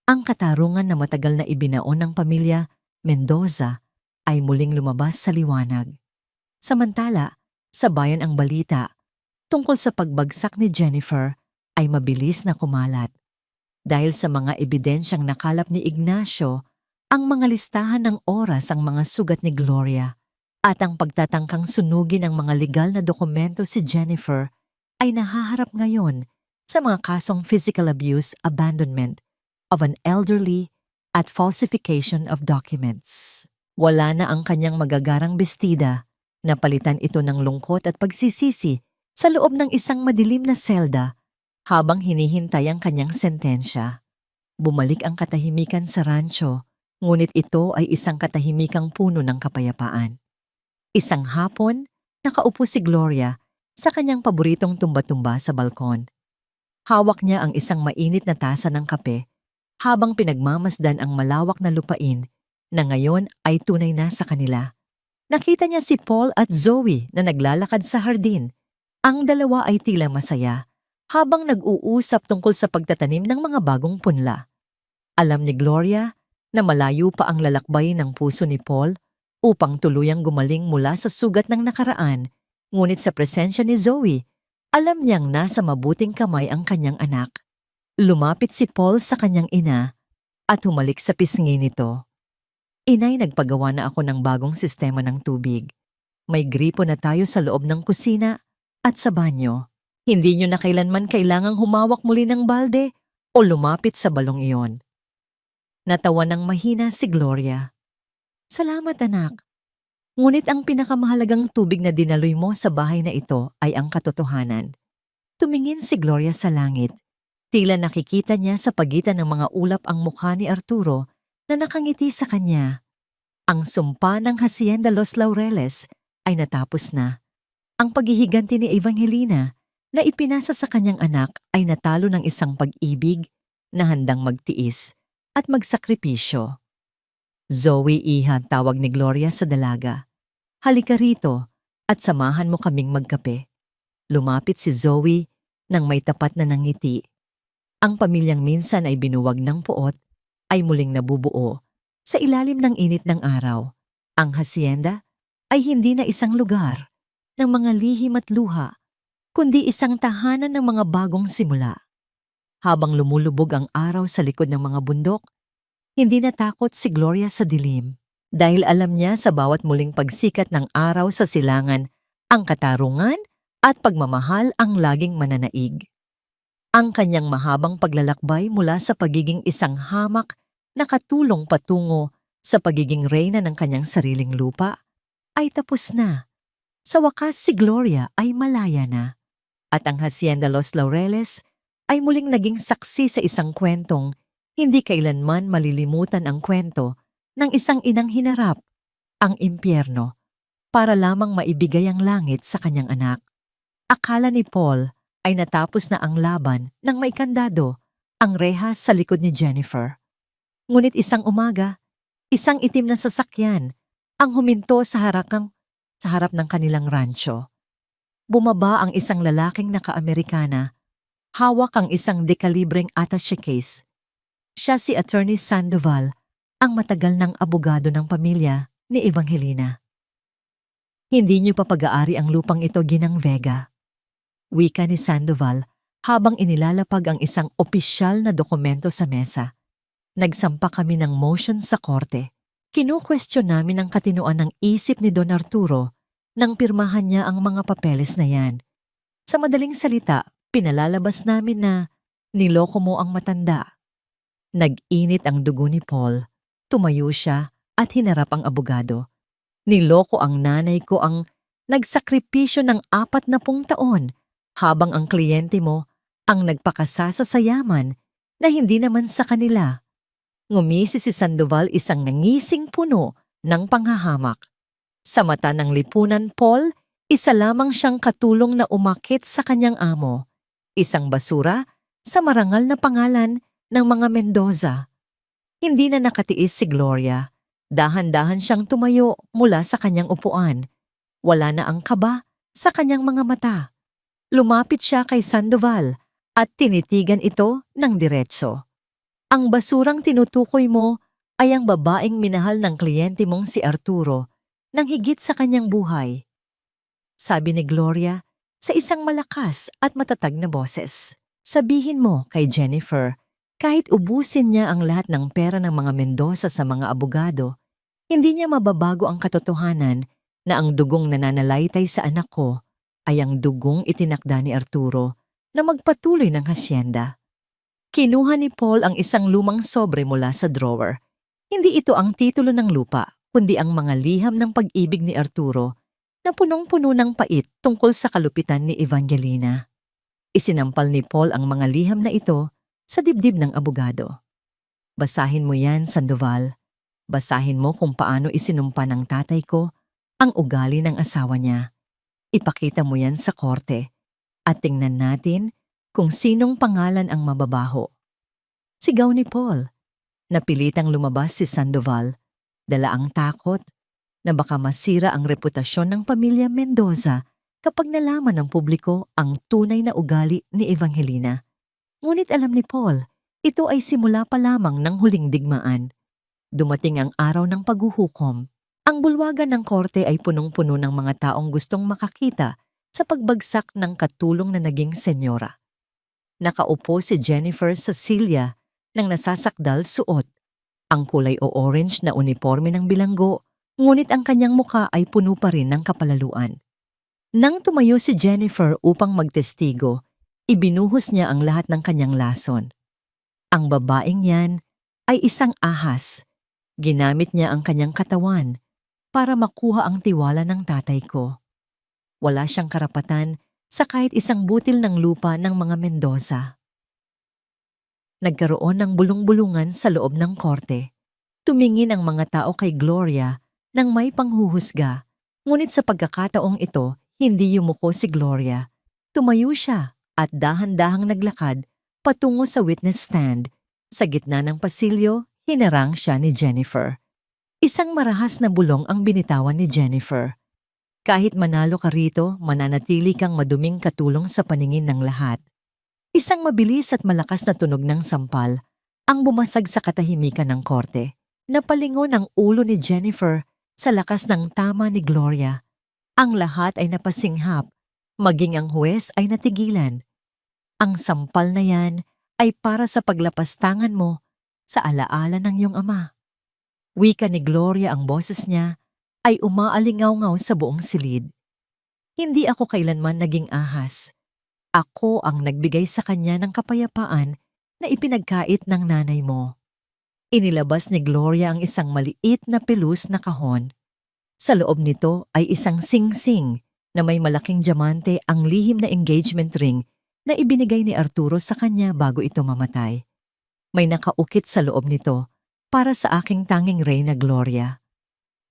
Ang katarungan na matagal na ibinaon ng pamilya Mendoza ay muling lumabas sa liwanag. Samantala, sa bayan ang balita tungkol sa pagbagsak ni Jennifer ay mabilis na kumalat. Dahil sa mga ebidensyang nakalap ni Ignacio, ang mga listahan ng oras, ang mga sugat ni Gloria, at ang pagtatangkang sunugin ang mga legal na dokumento si Jennifer ay nahaharap ngayon sa mga kasong physical abuse, abandonment of an elderly at falsification of documents. Wala na ang kanyang magagarang bestida, napalitan ito ng lungkot at pagsisisi sa loob ng isang madilim na selda habang hinihintay ang kanyang sentensya. Bumalik ang katahimikan sa rancho, ngunit ito ay isang katahimikang puno ng kapayapaan. Isang hapon, nakaupo si Gloria sa kanyang paboritong tumba-tumba sa balkon. Hawak niya ang isang mainit na tasa ng kape habang pinagmamasdan ang malawak na lupain na ngayon ay tunay na sa kanila. Nakita niya si Paul at Zoe na naglalakad sa hardin. Ang dalawa ay tila masaya habang nag-uusap tungkol sa pagtatanim ng mga bagong punla. Alam ni Gloria na malayo pa ang lalakbay ng puso ni Paul upang tuluyang gumaling mula sa sugat ng nakaraan, ngunit sa presensya ni Zoe, alam niyang nasa mabuting kamay ang kanyang anak. Lumapit si Paul sa kanyang ina at humalik sa pisngi nito. Inay, nagpagawa na ako ng bagong sistema ng tubig. May gripo na tayo sa loob ng kusina at sa banyo. Hindi nyo na kailanman kailangang humawak muli ng balde o lumapit sa balong iyon. Natawa ng mahina si Gloria. Salamat, anak. Ngunit ang pinakamahalagang tubig na dinaloy mo sa bahay na ito ay ang katotohanan. Tumingin si Gloria sa langit. Tila nakikita niya sa pagitan ng mga ulap ang mukha ni Arturo na nakangiti sa kanya. Ang sumpa ng Hacienda Los Laureles ay natapos na. Ang paghihiganti ni Evangelina na ipinasa sa kanyang anak ay natalo ng isang pag-ibig na handang magtiis at magsakripisyo. Zoe, iha, tawag ni Gloria sa dalaga. Halika rito at samahan mo kaming magkape. Lumapit si Zoe nang may tapat na nangiti. Ang pamilyang minsan ay binuwag ng puot ay muling nabubuo sa ilalim ng init ng araw. Ang hacienda ay hindi na isang lugar ng mga lihim at luha, kundi isang tahanan ng mga bagong simula. Habang lumulubog ang araw sa likod ng mga bundok, hindi natakot si Gloria sa dilim dahil alam niya sa bawat muling pagsikat ng araw sa silangan, ang katarungan at pagmamahal ang laging mananaig. Ang kanyang mahabang paglalakbay mula sa pagiging isang hamak na katulong patungo sa pagiging reyna ng kanyang sariling lupa ay tapos na. Sa wakas si Gloria ay malaya na at ang Hacienda Los Laureles ay muling naging saksi sa isang kwentong hindi kailanman malilimutan, ang kwento ng isang inang hinarap ang impyerno para lamang maibigay ang langit sa kanyang anak. Akala ni Paul ay natapos na ang laban nang maikandado ang rehas sa likod ni Jennifer. Ngunit isang umaga, isang itim na sasakyan ang huminto sa harap ng kanilang rancho. Bumaba ang isang lalaking naka-Amerikana, hawak ang isang dekalibreng attaché case. Siya si Attorney Sandoval, ang matagal ng abogado ng pamilya ni Evangelina. Hindi niyo pa pag-aari ang lupang ito, Ginang Vega. Wika ni Sandoval habang inilalapag ang isang opisyal na dokumento sa mesa. Nagsampa kami ng motion sa korte. Kinu-question namin ang katinuan ng isip ni Don Arturo nang pirmahan niya ang mga papeles na yan. Sa madaling salita, pinalalabas namin na niloko mo ang matanda. Nag-init ang dugo ni Paul. Tumayo siya at hinarap ang abogado. Niloko ang nanay ko, ang nagsakripisyo ng 40 taon habang ang kliyente mo ang nagpakasasa sa yaman na hindi naman sa kanila. Ngumisi si Sandoval, isang nangising puno ng panghahamak. Sa mata ng lipunan, Paul, isa lamang siyang katulong na umakit sa kanyang amo. Isang basura sa marangal na pangalan ng mga Mendoza. Hindi na nakatiis si Gloria. Dahan-dahan siyang tumayo mula sa kanyang upuan. Wala na ang kaba sa kanyang mga mata. Lumapit siya kay Sandoval at tinitigan ito ng diretso. Ang basurang tinutukoy mo ay ang babaeng minahal ng kliyente mong si Arturo nang higit sa kanyang buhay. Sabi ni Gloria sa isang malakas at matatag na boses. Sabihin mo kay Jennifer, kahit ubusin niya ang lahat ng pera ng mga Mendoza sa mga abogado, hindi niya mababago ang katotohanan na ang dugong nananalaytay sa anak ko ay ang dugong itinakda ni Arturo na magpatuloy ng hacienda. Kinuha ni Paul ang isang lumang sobre mula sa drawer. Hindi ito ang titulo ng lupa, kundi ang mga liham ng pag-ibig ni Arturo na punong-puno ng pait tungkol sa kalupitan ni Evangelina. Isinampal ni Paul ang mga liham na ito sa dibdib ng abogado. Basahin mo yan, Sandoval. Basahin mo kung paano isinumpa ng tatay ko ang ugali ng asawa niya. Ipakita mo yan sa korte at tingnan natin kung sinong pangalan ang mababaho. Sigaw ni Paul. Napilitang lumabas si Sandoval. Dala ang takot na baka masira ang reputasyon ng pamilya Mendoza kapag nalaman ng publiko ang tunay na ugali ni Evangelina. Ngunit alam ni Paul, ito ay simula pa lamang ng huling digmaan. Dumating ang araw ng paghuhukom. Ang bulwagan ng korte ay punong-puno ng mga taong gustong makakita sa pagbagsak ng katulong na naging senyora. Nakaupo si Jennifer sa silya ng nasasakdal suot. Ang kulay o orange na uniforme ng bilanggo, ngunit ang kanyang muka ay puno pa rin ng kapalaluan. Nang tumayo si Jennifer upang magtestigo, ibinuhos niya ang lahat ng kanyang lason. Ang babaeng yan ay isang ahas. Ginamit niya ang kanyang katawan para makuha ang tiwala ng tatay ko. Wala siyang karapatan sa kahit isang butil ng lupa ng mga Mendoza. Nagkaroon ng bulong-bulungan sa loob ng korte. Tumingin ang mga tao kay Gloria nang may panghuhusga, ngunit sa pagkakataong ito, hindi yumuko si Gloria. Tumayo siya at dahan-dahang naglakad patungo sa witness stand Sa gitna ng pasilyo, hinarang siya ni Jennifer. Isang marahas na bulong ang binitawan ni Jennifer. Kahit manalo ka rito, mananatili kang maduming katulong sa paningin ng lahat. Isang mabilis at malakas na tunog ng sampal ang bumasag sa katahimikan ng korte. Napalingon ang ulo ni Jennifer sa lakas ng tama ni Gloria. Ang lahat ay napasinghap, maging ang huwes ay natigilan. Ang sampal na yan ay para sa paglapastangan mo sa alaala ng iyong ama. Wika ni Gloria, ang boses niya ay umaalingaw-ngaw sa buong silid. Hindi ako kailanman naging ahas. Ako ang nagbigay sa kanya ng kapayapaan na ipinagkait ng nanay mo. Inilabas ni Gloria ang isang maliit na pelus na kahon. Sa loob nito ay isang sing-sing na may malaking diamante, ang lihim na engagement ring na ibinigay ni Arturo sa kanya bago ito mamatay. May nakaukit sa loob nito para sa aking tanging reyna Gloria.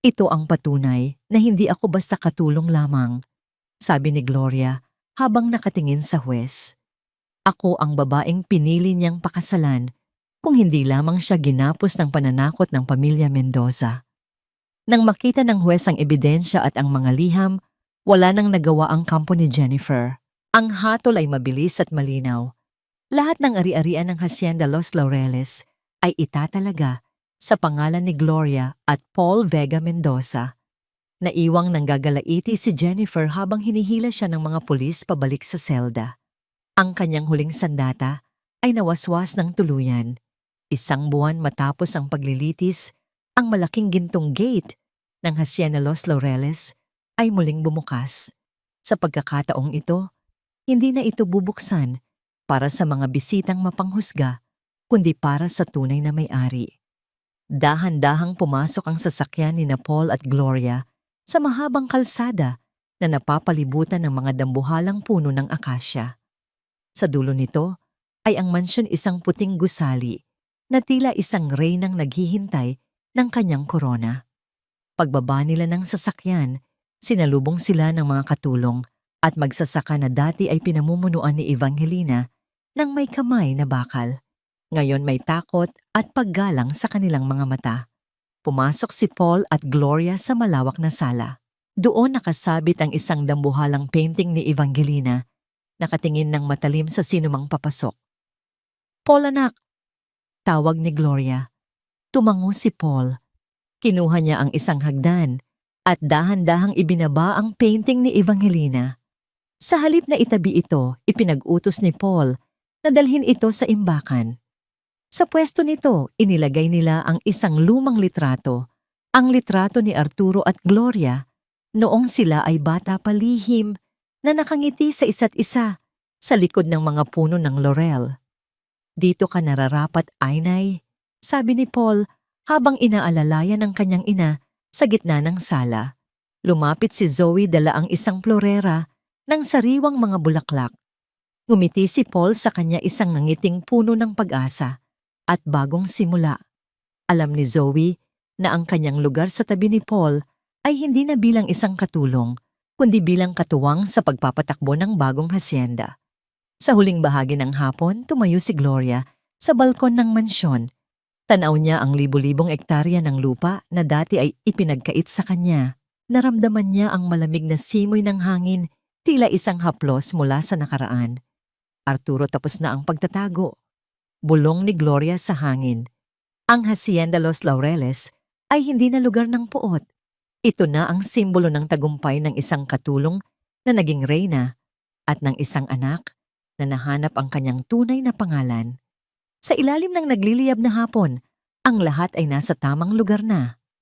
Ito ang patunay na hindi ako basta katulong lamang, sabi ni Gloria habang nakatingin sa huwes. Ako ang babaeng pinili niyang pakasalan kung hindi lamang siya ginapos ng pananakot ng pamilya Mendoza. Nang makita ng huwes ang ebidensya at ang mga liham, wala nang nagawa ang kampo ni Jennifer. Ang hatol ay mabilis at malinaw. Lahat ng ari-arian ng Hacienda Los Laureles ay itatalaga sa pangalan ni Gloria at Paul Vega Mendoza. Naiwang nanggagalaiti si Jennifer habang hinihila siya ng mga pulis pabalik sa selda. Ang kanyang huling sandata ay nawaswas ng tuluyan. Isang buwan matapos ang paglilitis, ang malaking gintong gate ng Hacienda Los Laureles ay muling bumukas. Sa pagkakataong ito, hindi na ito bubuksan para sa mga bisitang mapanghusga, kundi para sa tunay na may-ari. Dahan-dahang pumasok ang sasakyan ni Paul at Gloria sa mahabang kalsada na napapalibutan ng mga dambuhalang puno ng akasya. Sa dulo nito ay ang mansyon, isang puting gusali na tila isang reynang naghihintay ng kanyang korona. Pagbaba nila ng sasakyan, sinalubong sila ng mga katulong at magsasaka na dati ay pinamumunuan ni Evangelina ng may kamay na bakal. Ngayon may takot at paggalang sa kanilang mga mata. Pumasok si Paul at Gloria sa malawak na sala. Doon nakasabit ang isang dambuhalang painting ni Evangelina, nakatingin ng matalim sa sinumang papasok. "Paul, anak!" tawag ni Gloria. Tumango si Paul. Kinuha niya ang isang hagdan at dahan-dahang ibinaba ang painting ni Evangelina. Sa halip na itabi ito, ipinag-utos ni Paul na dalhin ito sa imbakan. Sa pwesto nito, inilagay nila ang isang lumang litrato, ang litrato ni Arturo at Gloria, noong sila ay bata pa, lihim na nakangiti sa isa't isa sa likod ng mga puno ng laurel. "Dito ka nararapat, Aynay," sabi ni Paul habang inaalalayan ng kanyang ina sa gitna ng sala. Lumapit si Zoe, dala ang isang florera ng sariwang mga bulaklak. Ngumiti si Paul sa kanya, isang nangiting puno ng pag-asa at bagong simula. Alam ni Zoe na ang kanyang lugar sa tabi ni Paul ay hindi na bilang isang katulong, kundi bilang katuwang sa pagpapatakbo ng bagong hacienda. Sa huling bahagi ng hapon, tumayo si Gloria sa balkon ng mansyon. Tanaw niya ang libu-libong ektarya ng lupa na dati ay ipinagkait sa kanya. Naramdaman niya ang malamig na simoy ng hangin, tila isang haplos mula sa nakaraan. Arturo, tapos na ang pagtatago. Bulong ni Gloria sa hangin. Ang Hacienda Los Laureles ay hindi na lugar ng puot. Ito na ang simbolo ng tagumpay ng isang katulong na naging reyna at ng isang anak na nahanap ang kanyang tunay na pangalan. Sa ilalim ng nagliliyab na hapon, ang lahat ay nasa tamang lugar na.